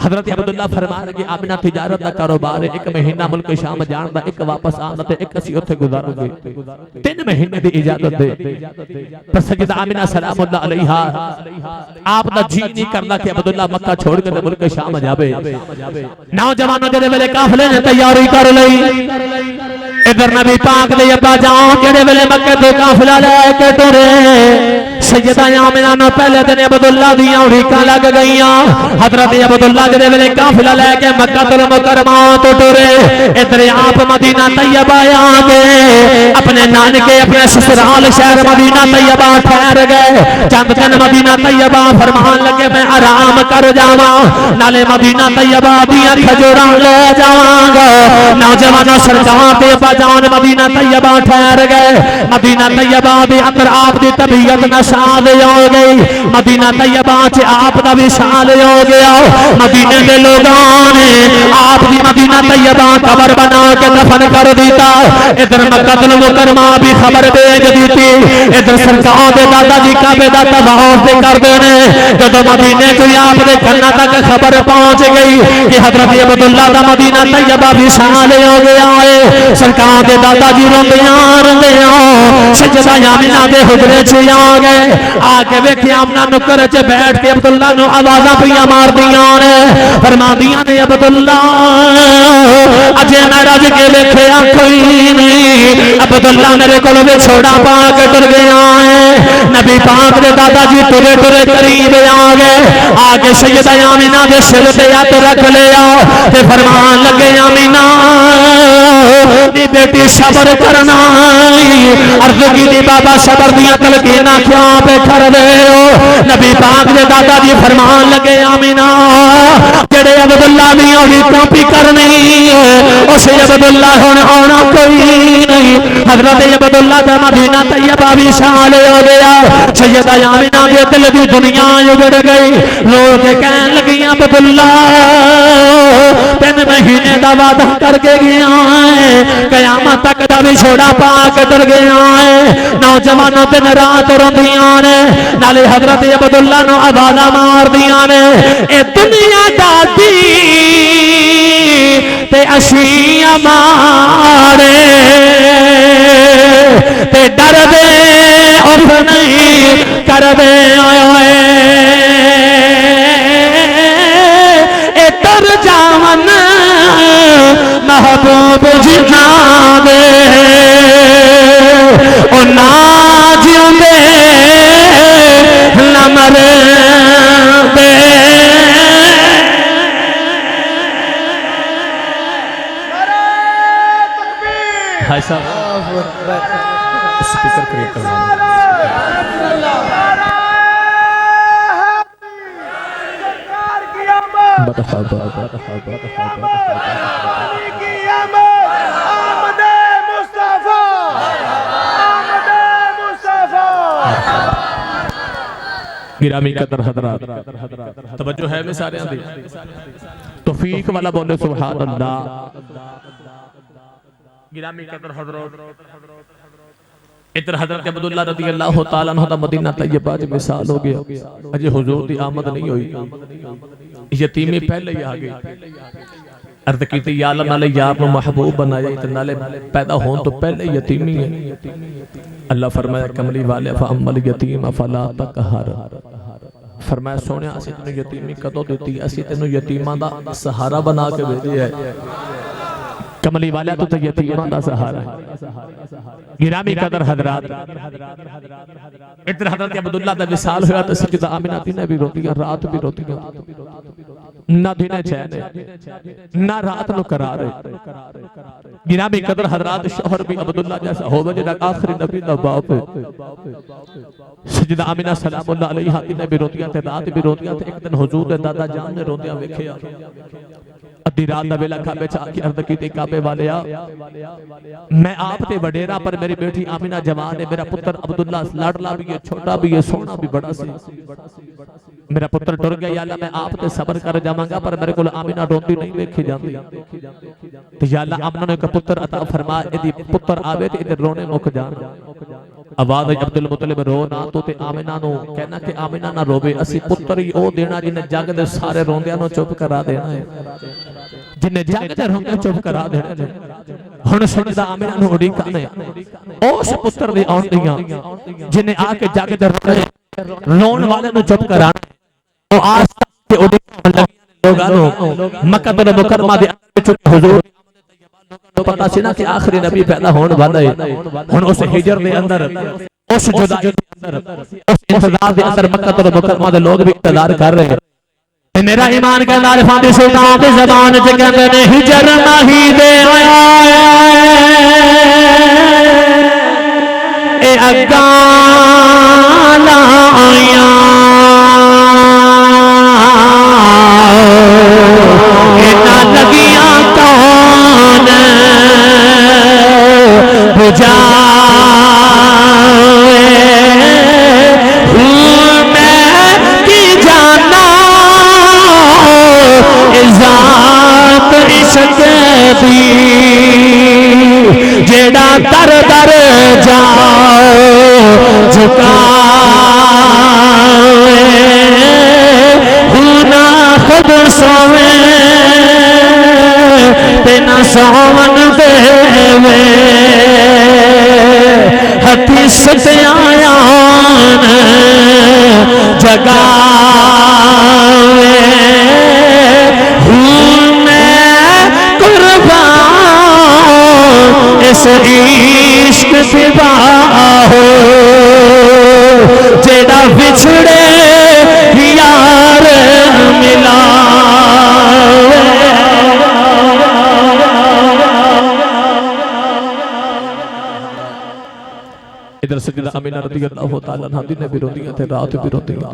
हजरत अब्दुल्ला फरमान लगे आमिना तिजारत दा कारोबार है 1 महीना मुल्क शाम जान दा एक वापस आना ते एक असी ओथे गुजारांगे 3 महीने दी इजाजत दे पर सैयदा आमिना सलामुल्लाह अलैहा आप दा जी नहीं करदा कि अब्दुल्ला मक्का छोड़ के मुल्क शाम जावे नौजवानों जेदे वेले काफले ने तैयारी कर लई इधर नबी पाक दे अब्बा जान जेदे वेले मक्के तो काफिला लेके टुरे सैयदा आमिना नु पहले दिन अब्दुल्ला दी उड़ीकां लग गईयां हजरत अब्दुल्ला जेदे वेले काफिला लेके मक्का तुल मुकरमा तो टुरे इधर आप मदीना तैयबा आ गए अपने नानके अपने ससुराल शहर मदीना तैयबा ठहर गए चंद दिन मदीना तैयबा फरमान लगे मैं आराम कर जावां नाले मदीना तैयबा दी खजूरां ले जावांगा नौजवानों सरकार ते बजान मदीना तैयबा ठहर गए। मदीना तैयबा दे अंदर आप दी तबीयत नशाद हो गई। मदीना तैयबा च आप दा विशाल हो गया। मदीने दे लोगां ने आप दी मदीना तैयबा कबर बना के दफन कर दिता। इधर मक्का मुकरमा भी खबर भेज दी थी। इधर सरकार दे दादा जी काबे दा तवाफ कर देने। जब मदीने को आप दे कन्ना तक खबर पहुंच गई कि हजरत अब्दुल्ला दा मदीना तैयबा विशाल हो गया है। सरकार दे दादा जी रोंदियां रोंदियां सजदा आमिना दे हुजरे च आ गए। आके वेखे आमना नुकर च बैठ के अब्दुल्ला नु आवाज़ां पिया मारदियां ने, फरमादियां ने अब्दुल्ला अजे मैं रज के वेखिया कोई नहीं। अब्दुल्ला मेरे को छोड़ा पा के टुर गया है। नबी पाक दे दादा जी तुरे तुरे करीब आ गए। आगे सैयदा आमिना दे सिर ते हथ रख लिया ते फरमान लगे आमिना दी बेटी सबर करना। अर्ज की दी बाबा सबर दियां तलकीना क्यों पे कर दे हो। नबी पाक दे दादा जी फरमान लगे आमिना जेड़े अब्दुल्ला दी ओड़ी कॉपी करनी उस अब्दुल्ला हुण आना कोई नहीं। हजरत अब्दुल्ला दा मदीना तैयबा विशाल हो गया। सैयदा आमिना दे दिल दी दुनिया उजड़ गई। लोग कहन लगी अब्दुल्ला 3 महीने दा वादा करके गया है, कयामत तक दा विछोड़ा पा के डर गया है। नौजवानों दिन रात रोंदियां ने, नाले हजरत अब्दुल्ला नु आवाज़ां मारदियां ने। ए दुनिया दादी ते असी मारे ते डर दे उफ नहीं कर दे तर जावन महबूब जिना दे ओ ना जिउंदे ना मरे दे। भाई साहब स्पीकर क्रिएट करवा गिरामी कदर हजरात तवज्जो है में सारे दी तौफीक वाला बोले सुभान अल्लाह। गिरामी कदर हजरत इधर हजरत अब्दुल्ला रज़ी अल्लाह तआला अन्हु दा मदीना तैयबा च विसाल हो गया। अजे हुजूर दी आमद नहीं हुई, यतीमी पहले ही आ गई। अर्ज की या अल्लाह नाले यार नु महबूब बनाया ते नाले पैदा होने तो पहले यतीमी है। अल्लाह फरमाया कमली वाले फअम्मल यतीम फला तकहर। फरमाया सोने असीं तैनूं यतीमी कदों दित्ती, असीं तैनूं यतीमां दा सहारा बना के भेजिया है। कमली वाला तो यतीमां दा सहारा है। गिरामी कदर हजरात इधर हजरत अब्दुल्ला दा विसाल होया तो सैयदा आमिना दिन भी रोतियां रात भी रोतियां ना दिन चैन ना रात नु करार है। गिरामी कदर हजरात शोहर भी अब्दुल्ला जैसा होवे जेड़ा आखिरी नबी दा बाप है। सैयदा आमिना सलामुल्लाह अलैहा दिन भी रोतियां ते रात भी रोतियां ते एक दिन हुजूर दे दादा जान ने रोंदियां वेखिया। अद्धी रात दा वेला काबे च आके अर्ज कीती काबे वालिया मैं आप ते वडेरा पर मेरी बेटी आमिना जवान है। मेरा पुत्र अब्दुल्ला लाडला भी है, छोटा भी है, सोना भी बड़ा सी। मेरा पुत्र टुर गया या अल्लाह मैं आप ते सब्र कर जावांगा पर मेरे कोल आमिना रोंदी नहीं वेखी जांदी। ते या अल्लाह आमिना ने एक पुत्र अता फरमा एदी पुत्र आवे ते इधर रोने मुक जान। आवाज अब्दुल मुतलिब रो ना तो ते आमिना नु कहना कि आमिना ना रोवे, असी पुत्र ही ओ देना जिन्हें जग दे सारे रोंदियां नु चुप करा देना है, जिन्हें जग दे रोंदियां चुप करा देना है। हुण सैयदा आमिना नु उड़ीका ने उस पुत्र दी आउंदियां जिन्हें आके जग दे रोण वाले नु चुप कराना। ओ आस ते उड़ीका लगियां लोगां नु मक्का ते मुकरमा दे चुप हुजूर तो पता सी ना कि आखिरी नबी पैदा होने वाला है। हुण उस हिजर दे अंदर उस जुदाई दे अंदर उस इंतजार दे अंदर मक्का ते मुकरमा दे लोग भी इंतजार कर रहे हैं। मेरा ईमान कहंदा अरफां दी सुल्तान दी ज़बान च कहंदे ने हिजर माही दे आया ए अग्गा लाया इना लगियां कौन दी जेड़ा दर दर जाओ झुकाए ना खुद सोवे तेना सोवन देवे हथी सत्यायान जगावे हूँ मैं कुर्बान इस इश्क सिवा हो जेड़ा बिछड़े यार मिला इधर सजदा अमीना रज़ियल्लाहु ताला अन्हा दिन भी रोंदियां थे रात भी रोंदियां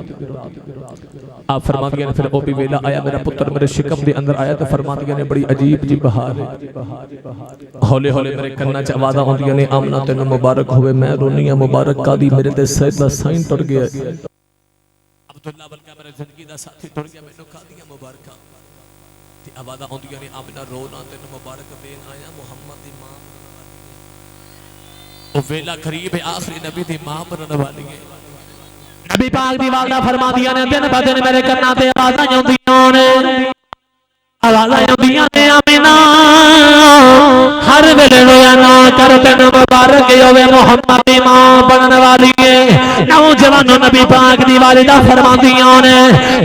आप फरमातियां ने फिर ओ भी वेला आया मेरा पुत्र मेरे शिकम दे अंदर आया तो फरमातियां ने बड़ी अजीब जी बहार है हौले हौले मेरे कन्ना च आवाज़ां आउंदियां ने आमना तेनू मुबारक होवे मैं रोनियां मुबारक कादी मेरे ते सिर दा साइन टुट गया अब्दुल्ला बल्कि मेरे जिंदगी दा साथी टुट गया मैनू कादियां मुबारकां ते आवाज़ां आउंदियां ने आमना रोना तेनू मुबारक देन आया मुहम्मद दी मां ओ वेला करीब है आखिरी नबी दी मां बनने वाली है नबी पाक दी वालदा फरमादियां ने दिन ब दिन मेरे कन्ना ते आवाज़ां आउंदियां ने आमीना हर वेले रोया ना कर तेन मुबारक होवे मुहम्मद दी मां बनने वाली है नौजवानों नबी पाक दी वालिदा फरमादियां ने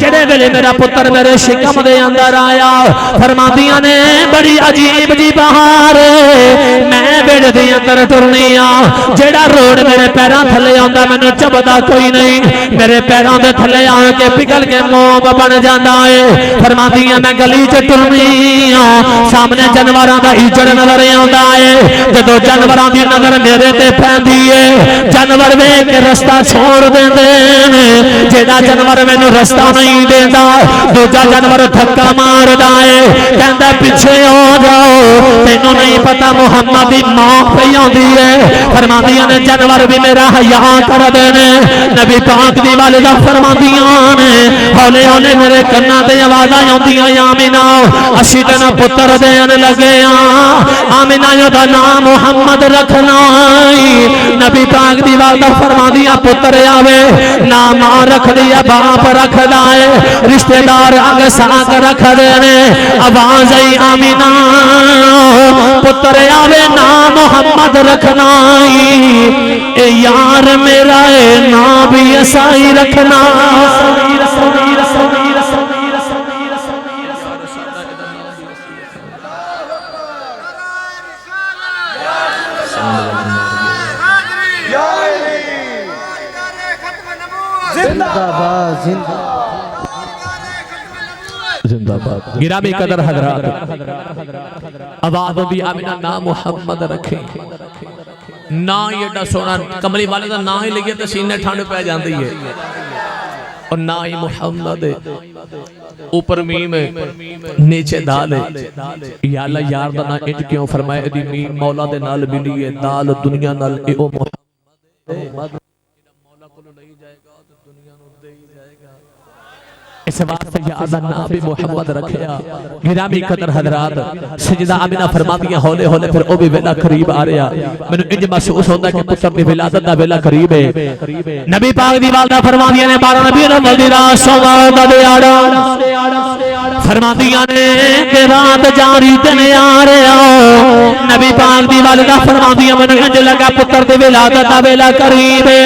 जेड़े वेले मेरा पुत्र मेरे शिकम दे अंदर आया फरमादियां ने बड़ी अजीब जी बहार मैं बेड़े दे अंदर टुरनी आ जेड़ा रोड मेरे पैरों थले आंदा मैनू चबदा कोई नहीं मेरे पैरों दे थले आके पिघल के मोम बन जांदा है फरमादियां मैं गली च टुरनी आ सामने जानवरां दा इजड़ नजर आंदा है जदों जानवरां दी नजर मेरे ते पैंदी है जानवर वेख के रास्ता छोड़ देंदे जेड़ा जानवर मैनू रास्ता नहीं देंदा दूजा जानवर धक्का मारदा है कहंदा पीछे हो जाओ तैनू नहीं पता मुहम्मद दी मां पई आंदी है फरमादियां ने जानवर भी मेरा हया कर देने नबी पाक दी वालिदा फरमादियां ने हौले हौले मेरे कन्नां ते आवाज़ां आउंदियां आमीना असी तेना पुत्र देन लगे आमीना दा नाम मुहम्मद रखना नबी पाक दी वालिदा फरमादियां पुत्र आवे ना मां रख दिया बाप रखदा है रिश्तेदार अग साग रख देने आवाज आई आमीना पुत्र आवे ना मुहम्मद रखना ए यार मेरा है ना भी ऐसा ही रखना जिंदाबाद गिरामी कदर हजरात आवाज़ दी आमीना ना मुहम्मद रखे ना एडा सोना कमली वाले दा ना ही लगे तो सीने ठंड पै जाती है और ना ही मुहम्मद ऊपर मीम नीचे दाल या अल्लाह यार दा ना इंज क्यों फरमाया दी मीम मौला दे नाल मिली है दाल दुनिया नाल ए ओ मुहम्मद मौला को लई जाएगा तो दुनिया नु दे ही जाएगा इस वास्ते याद ना भी मुहम्मद रखया गिरामी कदर हजरात सजदा आमीना फरमादियां हौले हौले फिर ओ भी वेला करीब आ रहा मैनू इंज महसूस होंदा कि पुत्र दी विलादत दा वेला करीब है नबी पाक दी वालदा फरमादियां ने 12 नबी रमल दी रात सोमवार दा दिहाड़ा फरमादियां ने कि रात जारी दिन आ रहा नबी पाक दी वालदा फरमादियां मैनू इंज लगा पुत्र दी विलादत दा वेला करीब है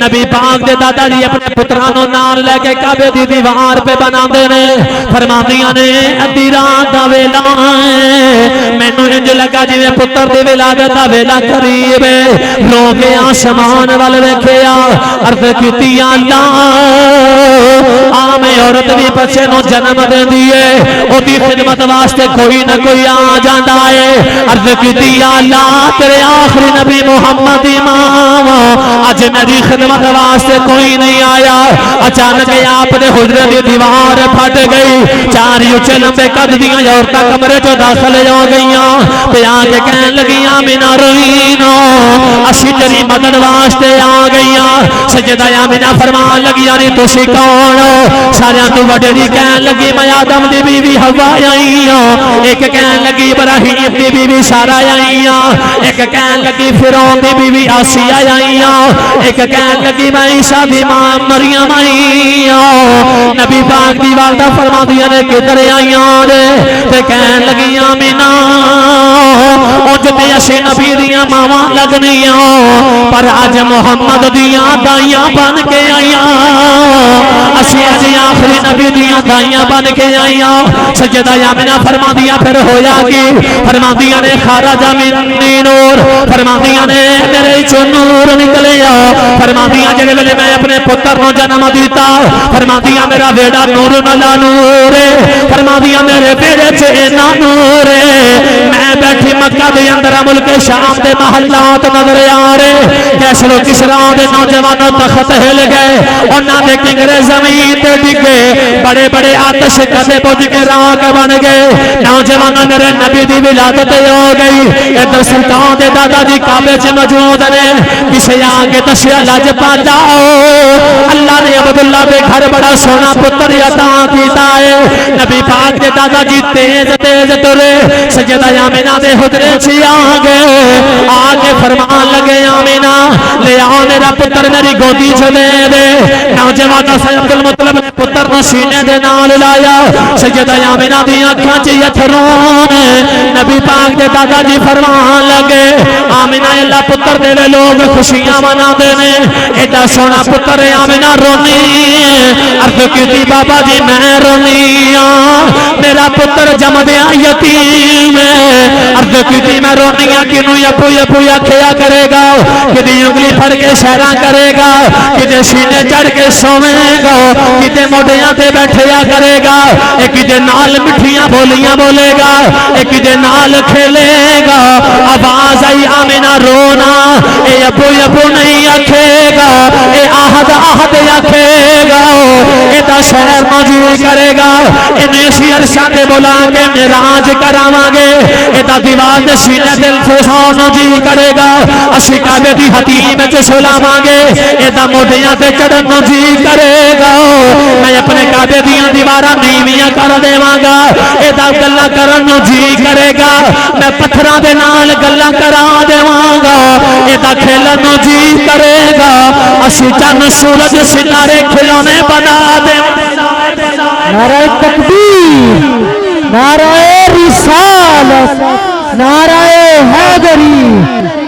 नबी पाक दे दादा जी अपने पुत्रां नु नाल लेके काबे दी दीवार पे बनाते ने फरमादियां ने अद्धी रात दा वेला मैनू इंज लगा जिवें पुत्र दी विलादत दा वेला करीब है लोग आसमान वाल वेखिया अर्ज कीती अल्लाह आम औरत भी बच्चे नु जन्म देंदी है ओदी खिदमत वास्ते कोई ना कोई आ जांदा है अर्ज कीती अल्लाह तेरे आखिरी नबी मुहम्मद इमाम अज मेरी खिदमत वास्ते कोई नहीं आया। अचानक आपने हुजरे की दीवार फट गई, चार उच्चे लंबे कद दियां औरतां कमरे चो दाखिल हो गईयां ते आके कहन लगियां मिना रवीनो असी तेरी मदद वास्ते आ गईयां। सजदा आमिना फरमान लगियां नी तुसी कौन हो? सारियां तू वड्डे दी कहन लगी मैं आदम दी बीवी हवा आई हां, एक कहन लगी इब्राहीम दी बीवी सारा आई हां, एक कहन लगी फिरौन दी बीवी आसिया आई हां, एक कहन लगी मैं ईसा दी मां मरियम आई हां। नबी पाक दी वालदा फरमादियां ने किधर आईयां रे ते कहन लगियां मिना उंज ते असी नबी दियां मावां लगनियां पर अज मुहम्मद दियां दाइयां बन के आईयां। असी अज आखिरी नबी दियां दाइयां बन के आईयां। सजदा आमिना फरमादियां फिर होया कि फरमादियां ने खारजा मिन्नी नूर, फरमादियां ने मेरे चो नूर निकलिया। फरमादियां जिहड़े वेले मैं अपने पुत्र को जन्म दिता फरमादियां मेरा बेड़ा नूर नला नूर है, फरमादियां मेरे बेड़े च इन्ना नूर है। मैं बैठी मक्का दे अंदर मुल्क शाम दे महलात नजर आ रहे, कैसरो किसरा दे नौजवानों तख्त हिल गए, उन्हां दे किंगरे जमीन ते डिगे, बड़े बड़े आतश कदे बुझ के राख बन गए। नौजवानों मेरे नबी दी विलादत हो गई। इधर सुल्तान दे दादाजी काबे च मौजूद ने, किसे आके दसिया लज पा जाओ अल्लाह ने अब्दुल्ला दे घर बड़ा सोना पुत्र अता कीता है। नबी पाक दे दादाजी तेज तेज तुरे सजदा आमिना दे हुजरे च आ गए, आके फरमान लगे आमिना ले आओ मेरा पुत्र मेरी गोदी च दे दे। नौजवान अब्दुल मुत्तलिब ने पुत्र को सीने दे नाल लाया, सजदा आमिना दी अखां च अथरू ने। नबी पाक दे दादाजी फरमान लगे आमिना अल्लाह पुत्र दे लोग खुशियां मनाते ने, एडा सोना पुत्र आमिना रोनी अर्ज की बाबा जी मैं रोनी मेरा पुत्र जमदिया यतीम अर्ज की मैं रोनी किनू अपू अपू आखिया करेगा, कि उंगली फड़ के शहरा करेगा, कि सीने चढ़ के सोवेगा, कि मोडिया से बैठया करेगा, एक नाल मिठिया बोलियां बोलेगा, एक नाल खेलेगा। आवाज आई आमिना रोना ए अपू अपू नहीं आखेगा, ए आहद आहद आखेगा, एदा शहर मौजूद करेगा, इन्हें सी अरशा ते बुला के मेराज करावांगे, एदा दीवार दे सीने दिल से सोना जी करेगा, असी काबे दी हतीम च सुलावांगे, एदा मोढियां ते चढ़न जी करेगा। मैं अपने काबे दियां दीवारां नीवियां कर देवांगा, एदा गल्लां करन जी करेगा, मैं पत्थरां दे नाल गल्लां करा देवांगा, एदा खेलन जी करेगा, असी चंद सूरज सितारे खिलौने बना देवांगा। नारे तकबीर, नारे रिसालत, नारे हैदरी,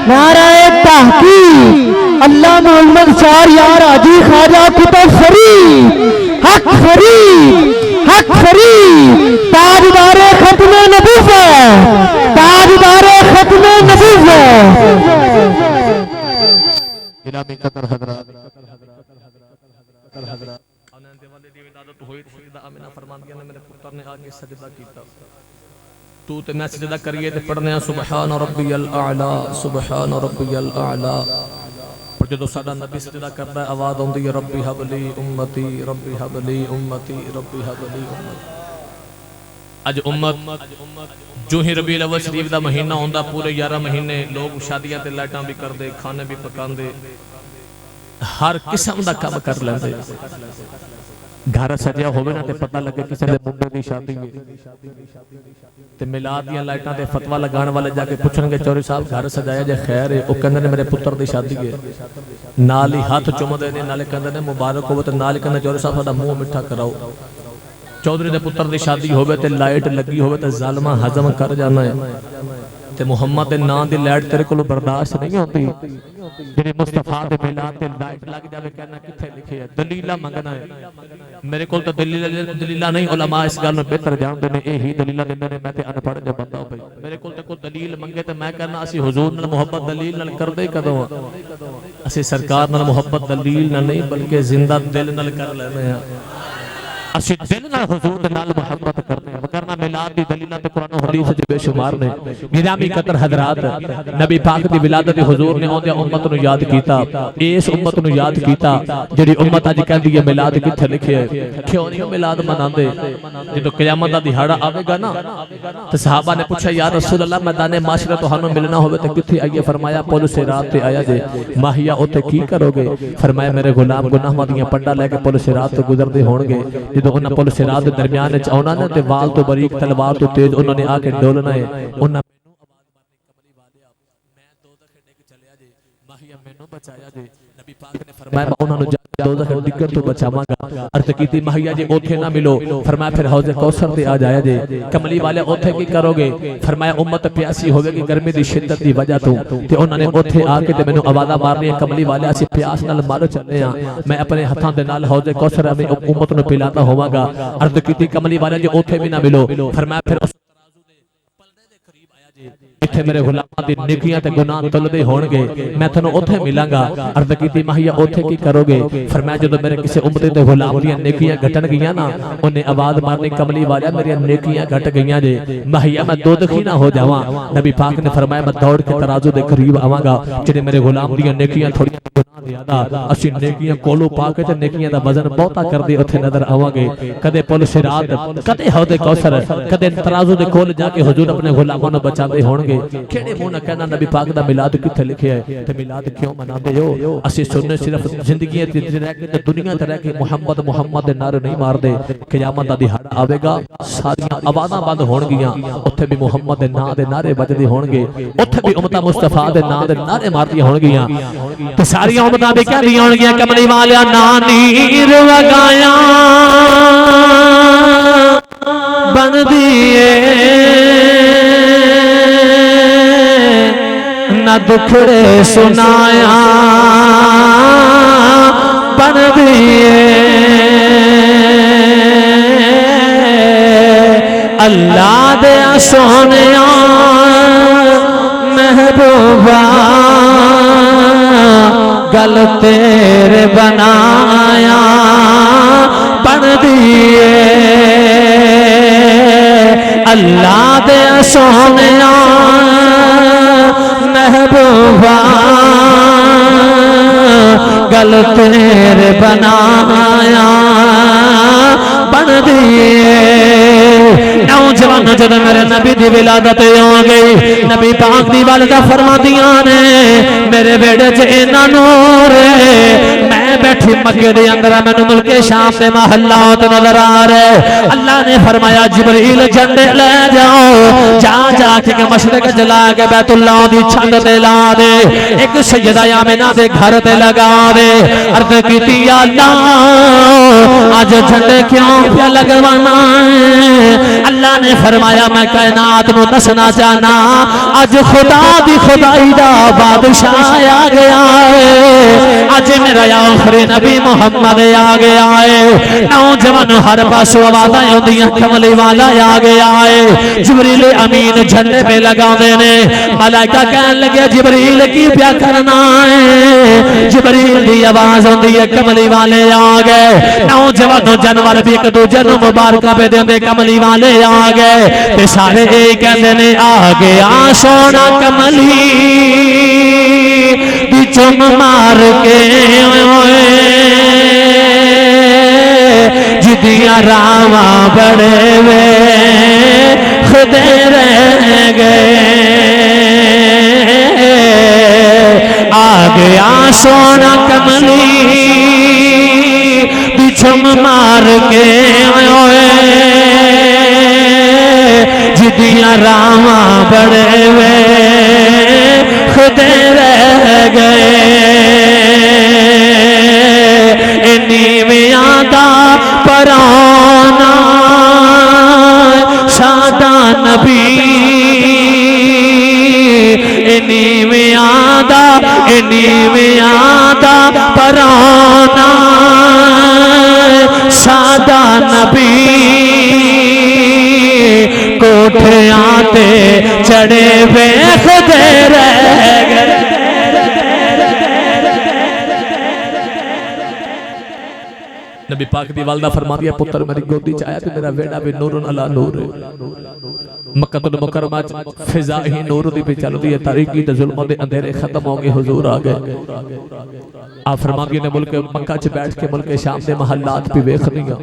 नारे तहकीक। अल्लाह मोहम्मद चार यार आजी ख्वाजा कुतुब फरीद, हक फरीद, हक फरीद, ताजदारे खत्मे नबूवत, ताजदारे खत्मे नबूवत। इनामी कतर हजरत तू ते मैं सजदा करिए ते पढ़ने सुबहान रब्बियल आला, सुबहान रब्बियल आला। पर जो साडा नबी सजदा करदा है आवाज आउंदी है रब्बी हबली उम्मती, रब्बी हबली उम्मती, रब्बी हबली उम्मती। अज उम्मत जो ही रबीउल अव्वल शरीफ दा महीना होंदा पूरे 11 महीने लोग शादियां ते लाइटां भी करदे, खाने भी पकांदे, हर किस्म दा काम कर लेंदे। घर सजिया होवे ना ते पता लगे किसी दे मुंडे दी शादी है ते मिलाद दी लाइटां ते फतवा लगाने वाले जाके पूछणगे चौधरी साहब घर सजाया जे खैर है, ओ कहंदे ने मेरे पुत्र दी शादी है, नाल ही हाथ चुमदे ने, नाले कहंदे ने मुबारक होवे ते नाल कहंदे चौधरी साहब साडा मुंह मिठा कराओ। चौधरी दे पुत्र दी शादी होवे ते लाइट लगी होवे ते जालमा हजम कर जाना है ते मुहम्मद दे नाम दी लाइट तेरे कोल बर्दाश्त नहीं होती। जेरे मुस्तफा दे मिलाद ते लाइट लग जावे कहना किथे लिखे है, दलीला मंगना है। मेरे कोल तो दलीला नहीं, उलमा इस गल में बेहतर जानते ने, यही दलीला दिंदे ने, मैं ते अनपढ़ जो बंदा भाई मेरे कोल ते कोई दलील मंगे ते मैं कहना असी हुजूर नाल मुहब्बत दलील नाल करदे ही कदों, असी सरकार नाल मुहब्बत दलील नाल नहीं बल्कि जिंदा दिल नाल कर लेने हैं। असी दिल नाल हुजूर दे नाल मुहब्बत करने हैं, वरना रोजाना मिलाद दी दलीलां ते कुरान और हदीस च बेशुमार ने। गिरामी कदर हजरात, नबी पाक दी विलादत हुजूर ने औंदे उम्मत नूं याद कीता, इस उम्मत नूं याद कीता जेड़ी उम्मत अज कहदी है मिलाद किथे लिखे है। क्यों नहीं मिलाद मनांदे? जदों क़यामत दा दिहाड़ा आवेगा ना ते सहाबा ने पूछा या रसूल अल्लाह मैदाने माशरा तुहानू मिलना होवे ते किथे आइए? फरमाया पुल सिरात ते आया जे। माहिया उत्थे की करोगे? फरमाया मेरे गुलाम गुनाहां दियां पंडा लेके पुल सिरात तो गुजरदे होणगे। जदों उन्हां पुल सिरात दे दरमियान विच आउणा ना ते वाल तो बारीक तलवार तो तेज उन्होंने आके डोलना है। उन्हां नबी पाक ने फरमाया मैं उन्हां नूं दोज़ख डिग्गण तो बचावांगा। अर्ज़ कीती माहिया जी ओथे ना मिलो। फरमाया फिर हौज़े कौसर ते आ जाया जे। कमली वाले ओथे की करोगे? फरमाया उम्मत प्यासी होवेगी गर्मी दी शिद्दत दी वजह तो ते उन्हां ने ओथे आके ते मैनू आवाज़ां मारनी है कमली वाले असीं प्यास नाल मर चले हां। मैं अपने हत्थां दे नाल हौज़े कौसर मैं उम्मत नूं पिलाता होवांगा। अर्ज़ कीती कमली वाले जी ओथे भी ना मिलो। फरमाया फिर इत्थे मेरे गुलामां दी नेकियां ते गुनाह तुलदे होणगे, मैं थानू ओथे मिलांगा। अर्ज़ कीती माहिया ओथे की करोगे? फरमाया जदों मेरे किसी उम्मती दे गुलाम दी नेकियां घटन गईयां ना उन्हें आवाज़ मारनी कमली वाला मेरी नेकियां घट गईयां जे। माहिया मैं दोज़खी ना हो जावां। नबी पाक ने फरमाया मैं दौड़ के तराजू दे करीब आवांगा। जेड़े मेरे गुलाम दी नेकियां थोड़ी गुनाह ज्यादा असीं नेकियां कोलों पा के ते नेकियां दा वजन बहुता करदे उत्थे नजर आवांगे। कदे पुल सिरात, कदे हौज़े कौसर, कदे तराजू दे कोल जाके हुजूर अपने गुलामां नूं बचांदे होणगे। केड़े मुंह ना कहना नबी पाक दा मिलाद किथे लिखिया है ते मिलाद क्यों मनाते हो? असीं सुनने सिर्फ जिंदगी ते रह के ते दुनिया ते रह के मुहम्मद मुहम्मद दे नारे नहीं मारदे। क़यामत दा दिहाड़ा आवेगा सारियां आवाज़ां बंद होणगियां, उत्थे भी मुहम्मद दे नां दे नारे बजदे होणगे, उत्थे भी उम्मत मुस्तफा दे नां दे नारे मारदियां होणगियां ते सारियां उम्मतां भी कहदियां होणगियां कमली वालिया ना नीर वगाया बनदी ना दुखड़े सुनाया बन दिए। अल्लाह दे सोने महबूबा गल तेरे बनाया बन दिए। अल्लाह दे सोने महबूबा गल तेरे बनाया बन दिए। नौजवान जब मेरे नबी दी विलादत हो गई, नबी पाक दी वालिदा फरमादियां ने मेरे बेड़े च इन्ना नूर मैं बैठी मक्के दे अंदर मैनू मुल्के शाम से महल्लात नजर आ रहे। अल्लाह ने फरमाया जिब्रील झंडे ले जाओ, जा जाके मशरक जला के बैतुल्लाह दी छत ते ला दे, एक सैयदा आमिना दे घर ते लगा दे। अर्ज़ कीती या अल्लाह आज झंडे क्यों पे लगवाना है? अल्लाह ने फरमाया मैं कायनात नूं दसना चाहना अज खुदा दी खुदाई दा बादशाह आ गया है। अज मेरा आखिरी नबी मुहम्मद आ गया है। नौजवान हर पासों आवाज़ां आउंदियां कमली वाला आ गया है। जिब्रील अमीन झंडे पे लगाते ने। मलाइका कहन लगे जिब्रील की क्या करना है? जिब्रील दी आवाज़ आउंदी है कमली वाले आ गए। नौजवान जानवर भी एक दूजे नूं मुबारक पे देंदे कमली वाले आ गए ते सारे यही कहते ने आ गया सोना कमली दी चुम मार के जिदियां रावां बड़े वे खुदे रह गए। आ गया सोना कमली दी चुम मार के जिदियां रावां बड़े वे खुदे रह गए। नीवियां दा पराना सादा नबी नीवियां दा पराना सादा नबी कोठियां ते चढ़े वे खुदे रह गए। नबी नबी पाक दी वालदा फरमा दिया पुत्र मेरी गोदी च आया ते मेरा बेटा भी नूरुन अला नूर मक्का मुकरमा फिजा ही नूर दी पे चलदी है तारीकी ते जुल्म दे अंधेरे खत्म हो गए हुजूर आ गए आप फरमा दिए ने मुल्क मक्का च बैठ के मुल्क शाम दे महल्लात भी वेख दिया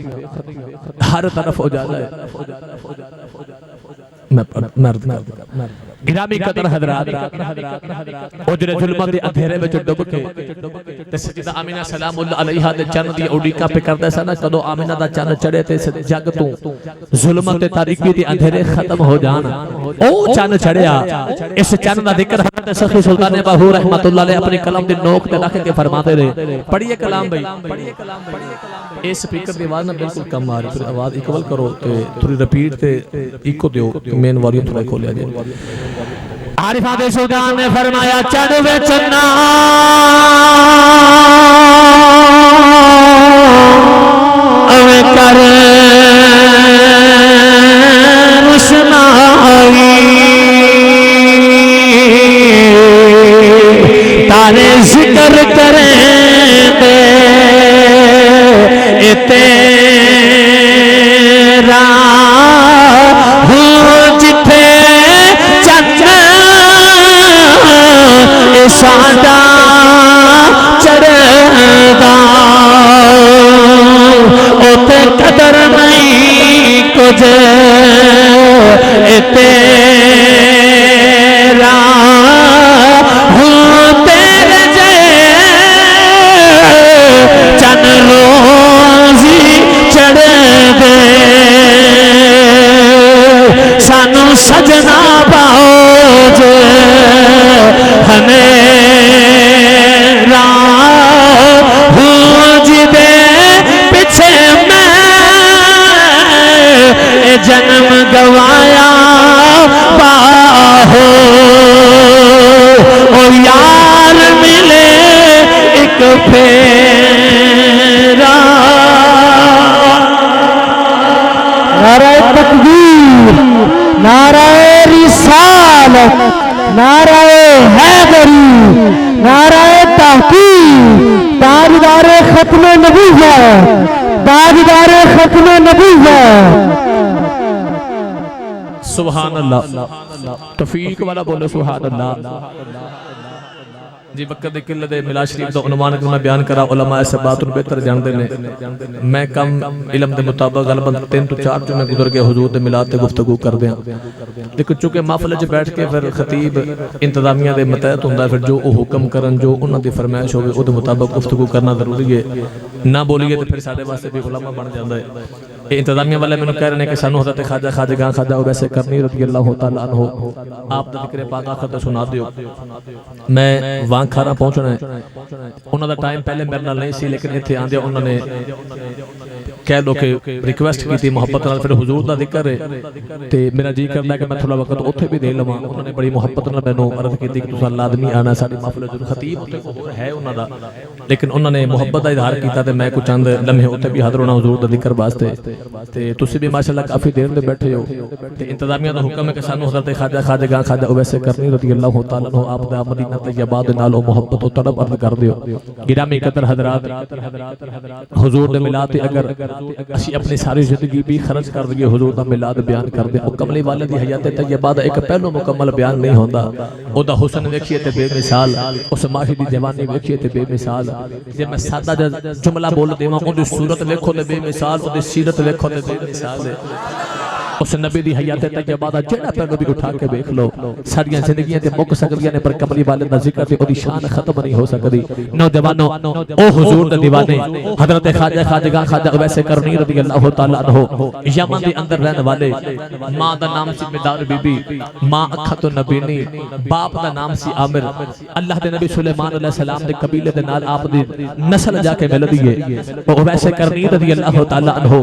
हर तरफ हो जाता है गिरामी कदर हजरात उजरे जुल्म दे अंधेरे विच डुब के ते सजदा आमिना सलामुल्लाह अलैहा दे चन्न दी उड़ीका पे करदा सा ना कदों आमिना दा चन्न चढ़े ते जग तू जुल्म ते तारीकी ते अंधेरे खत्म हो जान ओ चन्न चढ़िया इस चन्न दा जिक्र हजरत सखी सुल्तान बाहू रहमतुल्लाह अलैह अपनी कलम दे नोक ते रख के फरमाते रहे पढ़िए कलाम भाई ए स्पीकर दी आवाज ना बिल्कुल कम आ रही आवाज इक्वल करो ते थोड़ी रिपीट ते इको दियो मेन वॉल्यूम थोड़ा खोलिया जाए आरिफा दे सुल्तान ने फरमाया चढ़ वे चन्ना अवे कर रुशनाई तारे जिक्र करें दे तेरा हो जिथे साडा चढ़दा ओते कदर नहीं कुछ तेरा हूँ तेरे जे चन रोजी चढ़ दे सानू सजना पाओ जे हमें जन्म गवाया बाहो ओ यार मिले एक फेरा नारे तकबीर नारे रिसालत नारे हैदरी नारे तहकीक ताजदार खत्म नबूवत ताजदार खत्म नबूवत सुभान अल्लाह तौफीक वाला बोलो सुभान अल्लाह जी बकर दे किले दे मिलाद शरीफ दा उन्वान मैं बयान करा उलमा ऐसे बात बेहतर जानते ने मैं कम इल्म दे मुताबिक गलबन 3 तो 4 जो मैं गुजर के हुजूर दे मिलाद ते गुफ्तगू कर दिया लेकिन चूंकि महफिल च बैठ के फिर खतीब इंतजामिया दे मतहत हुंदा फिर जो हुक्म करन जो उन्हां दी फरमाइश होवे ओदे मुताबिक गुफ्तगू करना जरूरी है ना बोलिए तो फिर साडे वास्ते भी उलमा बन जांदा है इंतजामिया वाले मैंने कह रहे हैं कि सानू हज़रत ख्वाजा खाजगा खाजा वैसे करनी रज़ी अल्लाह तआला अन्हु आप दा जिक्र पाक आखिर सुना दियो मैं वां खारा पहुंचना है उन्हां दा टाइम पहले मेरे नाल नहीं सी लेकिन इत्थे आंदे उन्हां ने कह लो कि रिक्वेस्ट की थी मोहब्बत नाल फिर हुजूर दा जिक्र है ते मेरा जी करदा कि मैं थोड़ा वक्त उत्थे भी दे लवां उन्हां ने बड़ी मोहब्बत नाल मैनू अर्ज कीती कि तुसां लाजमी आना साडी महफिल जरूर खतीब उत्थे है उन्हां दा लेकिन उन्हां ने मोहब्बत दा इजहार कीता ते मैं कुछ चंद लम्हे उत्थे भी हाज़र होना हुजूर दा जिक्र वास्ते ते तुसी भी माशाअल्लाह काफी देर दे बैठे हो ते इंतजामिया दा हुक्म है कि सानू हज़रत ख्वाजा खाजगा खाजा वैसे करनी रज़ी अल्लाह तआला अन्हु आप दा मदीना तैयबा दे नाल मोहब्बत और तलब अर्ज कर दियो गिरामी कदर हज़रात हुजूर दे मिलाद ते अगर असी अपनी सारी जिंदगी भी खर्च कर दिए हुजूर दा मिलाद बयान कर दे कमली वाले दी हयात तैयबा दा एक पहलू मुकम्मल बयान नहीं होंदा ओदा हुस्न देखिए ते बेमिसाल उस माही दी जवानी देखिए ते बेमिसाल जे मैं सादा जुमला बोल देवां ओदी सूरत देखो ते बेमिसाल ओदी सीरत देखो ते बेमिसाल है उस नबी दी हयात तैयबा दा जेड़ा पहलू भी उठा के देख लो सारियां जिंदगियां ते मुक सकदियां ने पर कमली वाले दा जिक्र ते ओदी शान खत्म नहीं हो सकदी नौजवानों ओ हुजूर दे दीवाने हजरत ख्वाजा खाजगा खाजा वैसे करनी रज़ी अल्लाह तआला अन्हु यमन दे अंदर रहने वाले मां दा नाम सी मिदार बीबी मां अखा तो नबीनी बाप दा नाम सी आमिर अल्लाह दे नबी सुलेमान अलैहि सलाम दे कबीले दे नाल आप दी नस्ल जाके मिलदी है ओ वैसे करनी रज़ी अल्लाह तआला अन्हु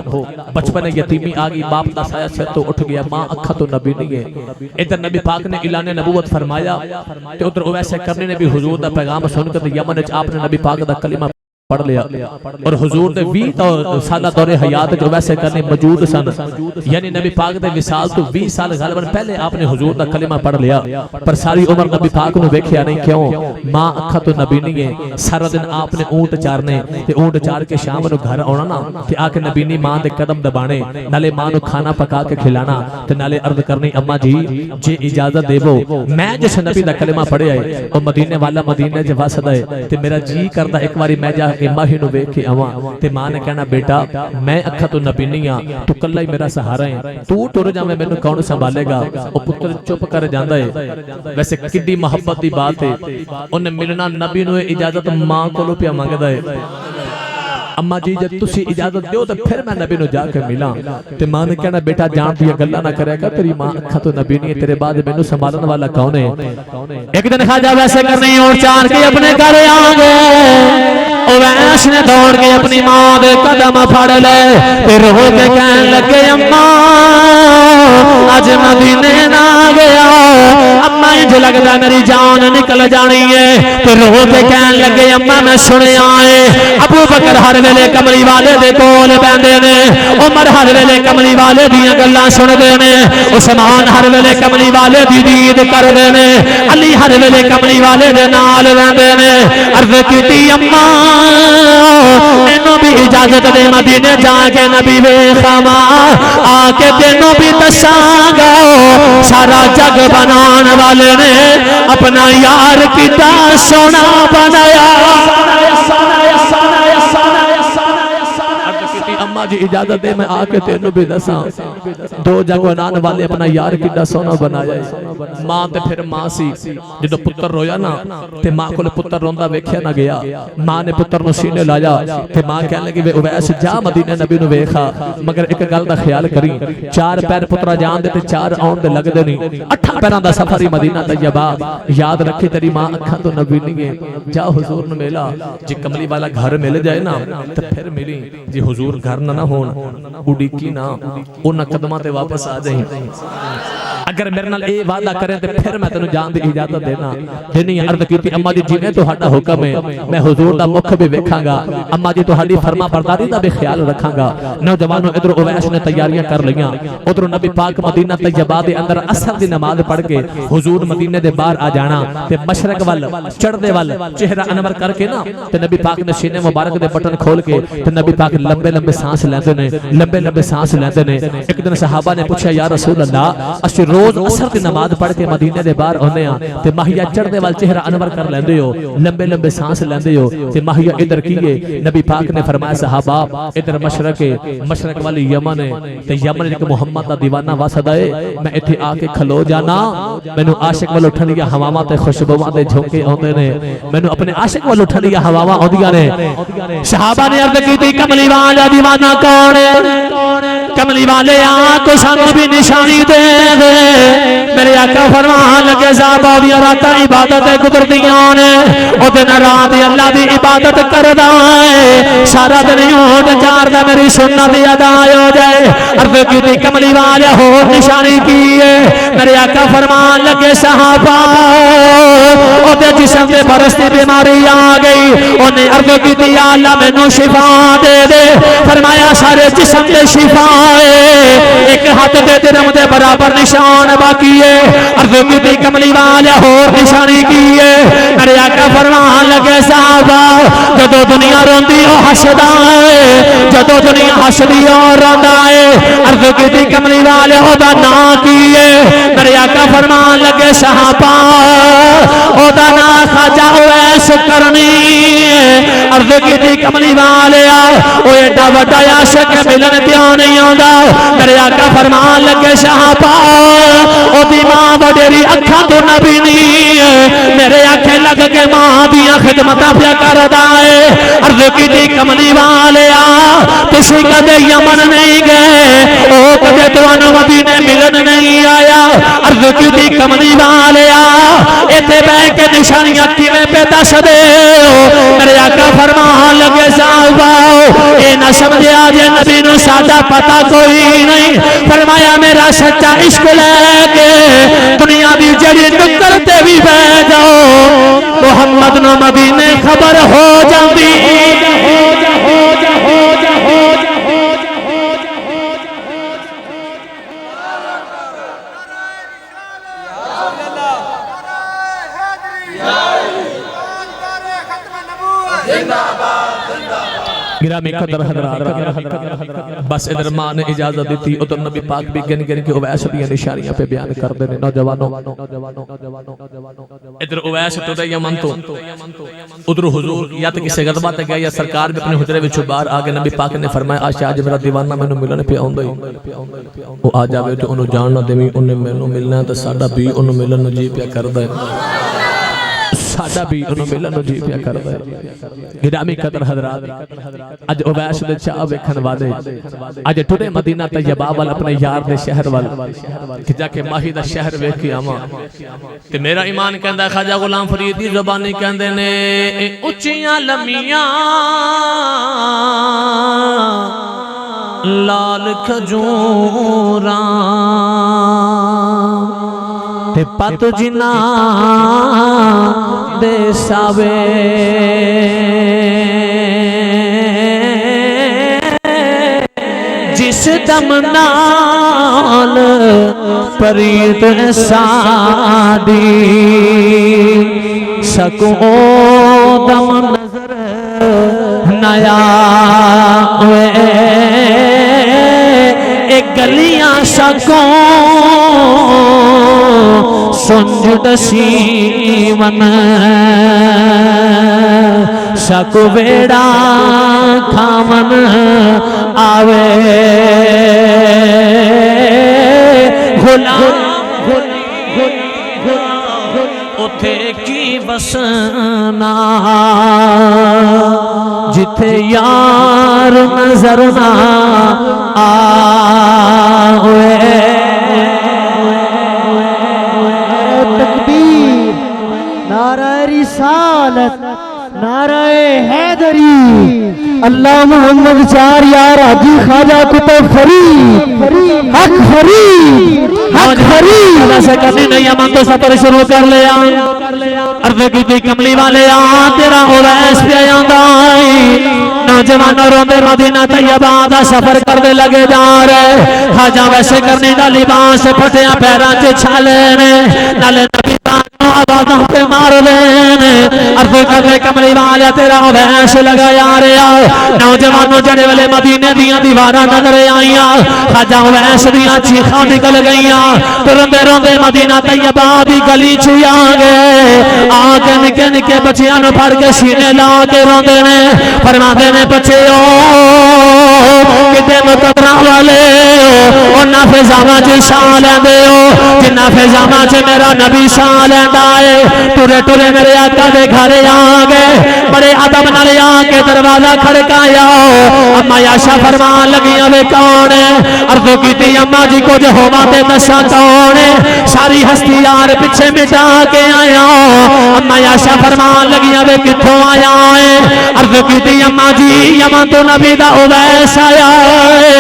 बचपन यतीमी आ गई बाप दा साया तो उठ गया मां अखा तो नबी नहीं है इधर नबी पाक ने ऐलान नबूवत फरमाया ते उधर वैसे करने ने भी हुजूर दा पैगाम सुनकर यमन च आपने नबी पाक दा कलिमा पढ़ लिया और हुजूर ने 20 साल दौरे हयात जो वैसे करने मौजूद सन, यानी नबी पाक दे विसाल तो 20 साल गलबन पहले आपने हुजूर दा कलिमा पढ़ लिया, पर सारी उम्र नबी पाक नु वेख्या नहीं। क्यों? मां अखा तो नबी नहीं है। सारा दिन आपने ऊंट चारने ते ऊंट चार के शाम नु घर आना ना ते आके नबीनी मां दे कदम दबाने, नाले मां नु खाना पका के खिलाना ते नाले अर्ज करनी अम्मा जी जे इजाजत देवो मैं जिस नबी दा कलिमा पढ़िया है और मदीने वाला मदीने च वसदा है ते मेरा जी करदा एक बारी मैं जा माही नु वेख के आवां। ते मां ने कहना बेटा मैं अखा तो नबी नहीं हां, तू कल्ला ही मेरा सहारा है, तू टुर जावे मैनू कौन संभालेगा। ओ पुत्र चुप कर जांदा है। वैसे किड्डी मोहब्बत दी बात है, उन्हें मिलना नबी नु इजाजत मां कोलों पिया मंगदा है। अम्मा जी जब तुसी इजाजत दो तो फिर मैं नबी नु जाके मिला। ते मां ने कहना बेटा जान दिया गल्ला ना करेगा, तेरी मां अखा तो नबी नहीं है, तेरे बाद मैनू संभालने वाला कौन है। एक दिन खाजा वैसे करनी और चार के अपने घर आ गए। वैस ने दौड़ के अपनी मां दे कदम फड़ ले, फिर रो के कहन लगे अम्मा अज मदीने ना गया, अम्मा इंज लगदा मेरी जान निकल जानी है। फिर रो के कहन लगे अम्मा मैं सुनिया है अबू बकर हर वेले कमली वाले दे कोल बैठे ने, उमर हर वेले कमली वाले दियां गल्लां सुनदे ने, उस्मान हर वेले कमली वाले दी दीद करदे ने, अली हर वेले कमली वाले दे नाल रहंदे ने। अर्ज कीती अम्मा मैनू भी इजाजत दे मदीने जाके नबी वेखावा, आके तेनू भी दसांगा सारा जग बनाने वाले ने अपना यार कितना सोना बनाया। अम्मा जी इजाजत दे मैं आके तेनू भी दसा दो जग बनाने वाले अपना यार कितना सोना बनाया। मां ते फिर मां सी, जो पुत्र रोया ना ते मां को पुत्र रोंदा वेख्या ना गया। मां ने पुत्र नु सीने लाया ते मां कहने लगी वे उवैस जा मदीने नबी नु वेखा, मगर एक गल दा ख्याल करी 4 पैर पुत्रा जान दे ते 4 आउण दे लगदे नहीं, 8 पैरां दा सफर ही मदीना तैयबा। याद रखे तेरी मां अखा तो नबी नहीं है, जा हुजूर नु मिला। जे कमली वाला घर मिल जाए ना ते फिर मिली, जे हुजूर घर ना होन उड़ीकी ना उन कदमां ते वापस आ जाई। अगर मेरे नाल ए वादा करे ते फिर मैं तेनू जान दी इजाजत देना देनी। अर्ज कीती अम्मा जी जिवें तुहाडा हुक्म है मैं हुजूर दा मुख भी वेखांगा, अम्मा जी तुहाडी फरमा बरदारी दा भी ख्याल रखांगा। नौजवानों इधर उवैस ने तैयारियां कर लियां, उधर नबी पाक मदीना तैयबा दे अंदर असर दी नमाज पढ़ के हुजूर मदीने दे बाहर आ जाना ते मशरक वल चढ़दे वल चेहरा अनवर करके ना ते नबी पाक ने सीने मुबारक दे बटन खोल के ते नबी पाक लंबे लंबे सांस लेंदे ने, लंबे लंबे सांस लेंदे ने। एक दिन सहाबा ने पूछा या रसूल अल्लाह असीं रोज असर की नमाज पढ़ के मदीने दे बाहर आने ते माहिया चढ़दे वाल चेहरा अनवर कर लेंदे हो, लंबे लंबे सांस लेंदे हो ते माहिया इधर कीए। नबी पाक ने फरमाया सहाबा इधर मशरक वाली यमन है ते यमन एक मुहम्मद दा दीवाना वसदा है, मैं इत्थे आके खलो जाना मैनू आशिक वाल उठण दी हवावां ते खुशबूआं दे झोंके आउंदे ने, मैनू अपने आशिक वाल उठण दी हवावां आउंदियां ने। सहाबा ने अर्ज कीती कमली वाला दीवाना कौन है? कमली वाले आको सानू भी निशानी दे दे। मेरे आका फरमान लगे साहबा दी रातां इबादत गुजरदियां ने, ओ दिन रात अल्लाह दी इबादत करदा है, सारा दिन ऊंट चारदा मेरी सुन्नत अदा हो जाए। अर्ज कीती कमली वाले हो निशानी की है? मेरे आका फरमान लगे साहबा ओदे जिस्म ते बरसती बीमारी आ गई, ओने अर्ज कीती या अल्लाह मैनू शिफा दे दे। फरमाया सारे जिस्म ते शिफा है, एक हाथ दे दिरम दे बराबर निशान बाकी है। अर्ज कीती कमली वाले हो निशानी की है? मेरे आका फरमान लगे साहबा जदों दुनिया रोंदी ओ हसदा है, जदों दुनिया हसदी ओ रोंदा है। अर्ज कीती कमली वाले ओदा नां की है? मेरे आका फरमान लगे साहबा ओदा नां खाजा उवैस करनी है। अर्ज कीती कमली वाले ओ एडा वड्डा आशिक मिलन ते नहीं आंदा। मेरे आका फरमान लगे साहबा ओदी मां वडेरी अखा तो नबी नहीं है, मेरे आखे लग के मां दियां खिदमतां पिया करदा है। अर्ज कीती कमली वाले तुसी कदे यमन नहीं गए, ओ कदे तुहानू मदीने मिलन नहीं आया। अर्ज कीती कमली वाले इत्थे बैठ के निशानियां किवें पे दस दे हो? मेरे आका फरमान लगे साहबा ए ना समझिया जे नबी नू सादा पता कोई नहीं। फरमाया मेरा सच्चा इश्क लेके दुनिया दी जड़ी नुक्कर ते भी बह जाओ, मोहम्मद नो मदीने खबर हो जाती। गिरामी कदर हजरात, बस इधर मां ने इजाजत दी, उधर नबी पाक भी गिन गिन के उवैस दी निशानियां पे बयान करते हैं। नौजवानों इधर उवैस तो यमन तो उधर हुजूर या तो किसी गज़बा ते गया या सरकार भी अपने हुजरे विचों बाहर आ गए। नबी पाक ने फरमाया आशा आज मेरा दीवाना मैनू मिलन पे आउंदा ही वो आ जावे तो उन्होंने जान ना देवी, उन्हें मैनू मिलना तो साडा भी उन्होंने मिलन नू जी पिया करदा है, साडा भी उन्होंने मिलन नू जी पिया करदा है। गिरामी कदर हजरात, अज उवैस दे चाह वेखण वाले अज टुरे मदीना तैयबा वाल अपने यार दे शहर वाल कि जाके माही दा शहर वेख के आवां ते मेरा ईमान कहंदा ख्वाजा गुलाम फरीद दी ज़बानी कहंदे ने उच्चियां लम्मियां लाल खजूरां ते पत जिना दे सावे जिस दम नाल प्रीत साडी सकूं दम नजर नया हुए एक गलियां सकूं सुंज दसीवन सकु बेड़ा खावन आवे उथे की बसना जिथे यार नजर ना आवे। तकबीर, नारा रिसालत, नारा हैदरी, अल्लाह मोहम्मद चार यार हाजी ख्वाजा कुतुब फरीद, हक फरीद, हक फरीद। ऐसे करनी नहीं अमन तो सफर शुरू कर लिया। अर्ज़ की कमली वाले आ तेरा उवैस पे आंदा नौजवान रोंदे मदीना तैयबा दा सफर करने लगे जा रहे। ख्वाजा वैसे करने दा लिबास फटिया पैरां च छाले ने नाले नबी आवाज़ों पे मार देने। अर्ज़ करने कमली वाले तेरा उवैस लगा यार नौजवानों जड़े वाले मदीने दियां दीवारां नजर आईयां। ख्वाजा उवैस दियां चीखां निकल गईयां तो रोंदे रोंदे मदीना तैयबा दी गली च आ गए। आके निके निके बच्चियां नूं फड़ के सीने ला के रोंदे ने फरमांदे ने बच्चिओ किते मुकद्दरा वाले उन्हां फिजावां च साह लैंदे हो जिन्ना फिजावां च मेरा नबी साह लैंदा है। टुरे टुरे मेरे आका दे घर आ गए, बड़े अदब नाल आके दरवाजा खड़काया। अम्मा आयशा फरमान लगियां वे कौन है? अर्ज़ कीती अम्मा जी कुछ होवा ते दसा कौन है? सारी हस्ती यार पिछे मिटा के आया। अम्मा आयशा फरमान लगियां वे कित्थों आया है? अर्ज़ कीती अम्मा जी यमन तो नबी दा उवैस आया है,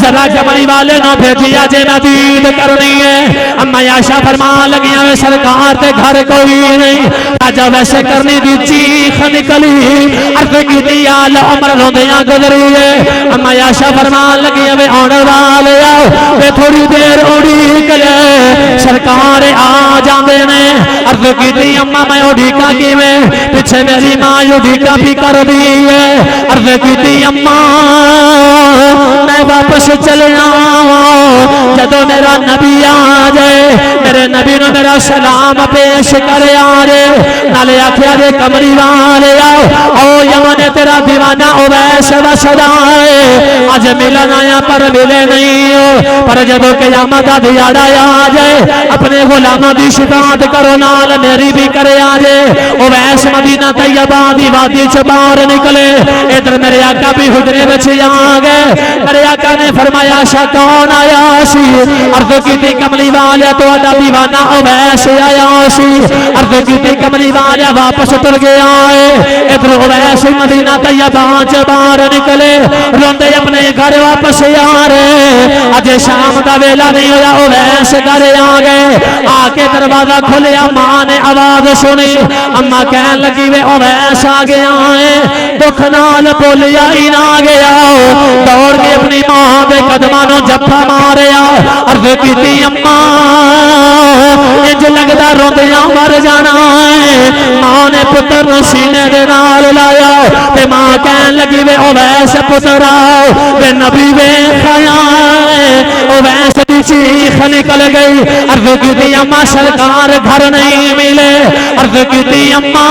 जरा जमनी वाले ना भेजिया जे नदीद करनी है। अम्मा आयशा फरमान लगियां वे सरकार ते घर कोई नहीं। राजा वैसे करनी दी चीख निकली। अर्ज़ कीती याल उम्र रोंदियां गुजरी है। अम्मा आयशा फरमान लगियां वे आने वाले आओ वे थोड़ी देर उड़ीक ले सरकार आ जाते ने। अर्ज़ कीती अम्मा मैं उड़ीका किवें? पिछे मेरी मां उड़ीका भी कर दी है। अर्ज़ कीती अम्मा मैं वापस चले आवां जदों मेरा नबी आ जाए, मेरे नबी ने मेरा सलाम पेश कर आ जाए। नाले आख्या जे कमरी वाले आओ ओ यमन तेरा दीवाना उवैस वसदा है। अज मिलन आया पर मिले नहीं हो, पर जदों क़यामत दा दिहाड़ा आ जाए अपने गुलामों की शिफाअत करो नाल मेरी भी करे आ जाए। उवैस मदीना तैयबा दी वादी च बाहर निकले। इधर मेरे आका भी हुजरे विच आ गए। मेरे आका ने फरमाया आशा कौन आया सी? अर्ज़ कीती कमली वाले तुहाडा दीवाना उवैस आया सी। अर्ज़ कीती कमली वाले वापस तुर गया है। इधर उवैस मदीना तैयबा च बाहर निकले रोंदे अपने घर वापस आ रहे। अजे शाम का वेला नहीं होया उवैस घर आ गए। आके दरवाजा खोलिया मां ने आवाज सुनी। अम्मा कहन लगी वे उवैस आ गया है। दुख नाल बोलिया ही ना गया, दौड़ के अपनी मां के कदमां नूं जप्फा मारिया। अर्ज़ कीती अम्मा इंज लगदा रोंदियां मर जाना है। मां ने पुत्र नु सीने दे नाल लाया ते मां कहन लगी वे उवैस पुत्रा वे नबी वेखया उवैस दी चीख निकल गई। अर्ज की अम्मा सरकार घर नहीं मिले। अर्ज की अम्मा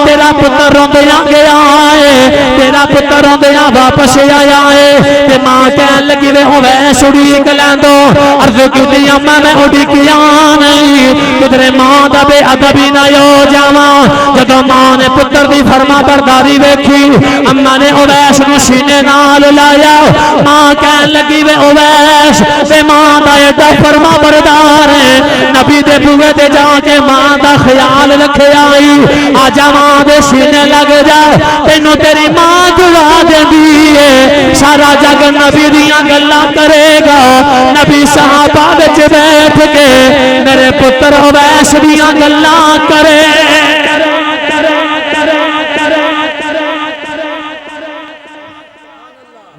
तेरा पुत्र रोंदिया गया है, तेरा पुत्र रोंदिया वापस आया है। ते मां कहन लगी वे उवैस उड़ीक लैंदो। अर्ज की अम्मा मैं उड़ीकिया नहीं किधरे मां दा बेअदबी ना हो जावा। जदों मां ने पुत्र दी फरमा बरदारी वेखी अम्मा ने उवैस नूं सीने नाल लाया। मां कहन लगी वे उवैस ते मां दा एडा फरमा बरदार है नबी दे बूहे ते जाके मां दा ख्याल रखे आई। आजा मां दे सीने लग जा तेनू तेरी मां दुआ देंदी है। सारा जग नबी दियां गल्लां करेगा। नबी सहाबा विच बैठ के मेरे पुत्र उवैस दियां गल्लां करे।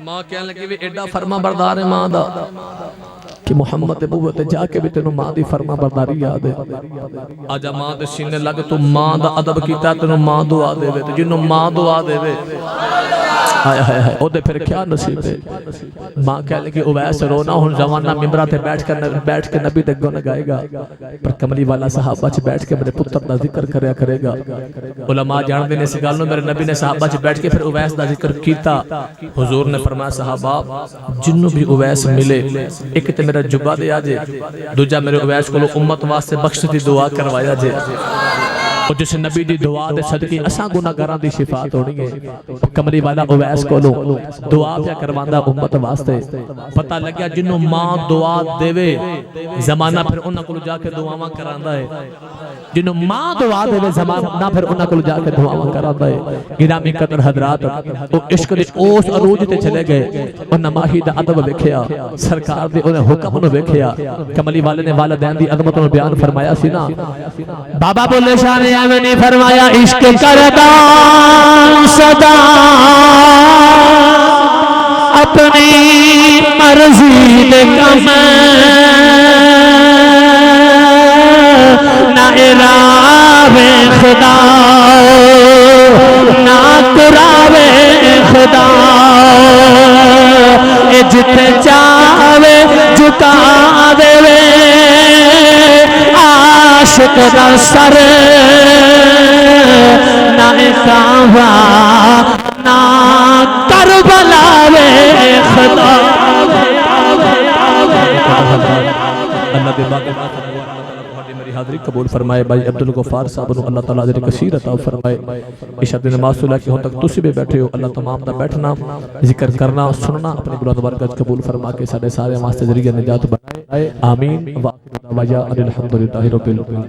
मां कहने लगी भी एडा फरमा बरदार है मां दा कि मुहम्मद दे बूहे ते जाके भी तेनू मां दी फरमा बरदारी याद है। आजा मां दे सीने लग तू मां दा अदब कीता तेनू मां दुआ देवे ते जिन्नू मां दुआ देवे हाय हाय हाय ओदे फिर क्या नसीब है। मां कह लगी उवैस रोना हुन जवाना मिंबरा ते बैठ के नबी दे गुण गाएगा पर कमली वाला सहाबा च बैठ के मेरे पुत्र दा जिक्र करया करेगा। उलमा जानदे ने इस गल नूं मेरे नबी ने सहाबा च बैठ के फिर उवैस दा जिक्र कीता। हुजूर ने फरमाया सहाबा जिन्नू भी उवैस मिले एक ते मेरा जुबा दे आजे दूजा मेरे उवैस कोलों उम्मत वास्ते बख्श दी दुआ करवाया जे। और जिस नबी दी दुआ दे सदके असां गुनाहगारां दी शिफात होनी है। कमली वाला उवैस कोलों दुआ पे करवांदा उम्मत वास्ते। पता लग्या जिन्नू मां दुआ देवे जमाना फिर उन्हां कोल जाके दुआवां करांदा है। जिन्नू मां दुआ देवे जमाना फिर उन्हां कोल जाके दुआवां करांदा है। गिरामी कदर हजरात ओ इश्क दे उस अरूज ते चले गए। उन्हां माही दा अदब वेखिया सरकार दे उन्हें हुक्म नु वेखिया। कमली वाले ने वालिदैन दी अजमत नु बयान फरमाया सी ना। बाबा बोले शाह ने एवं नहीं फरमाया इश्क करदा सदा अपनी मर्जी दे कम ना इरावे खुदा ना कुरावे खुदा ए जिथे चावे झुका देवे आशिक दा सर ना कावा ना करबला वे खुदा। अल्लाह दे बागे मेरी हाज़री कबूल फरमाए। भाई अब्दुल गफ्फार साहब नूं अल्लाह ताला अजर कसीर अता फरमाए। इशा दी नमाज़ तो लेके हुण तक तुसीं भी बैठे हो अल्लाह तमाम दा बैठना जिक्र करना सुनना अपनी बुलंद बरकत कबूल फरमा के साडे सारे वास्ते जरिया निजात बनाए। आमीन। व अल्हम्दुलिल्लाहि रब्बिल आलमीन।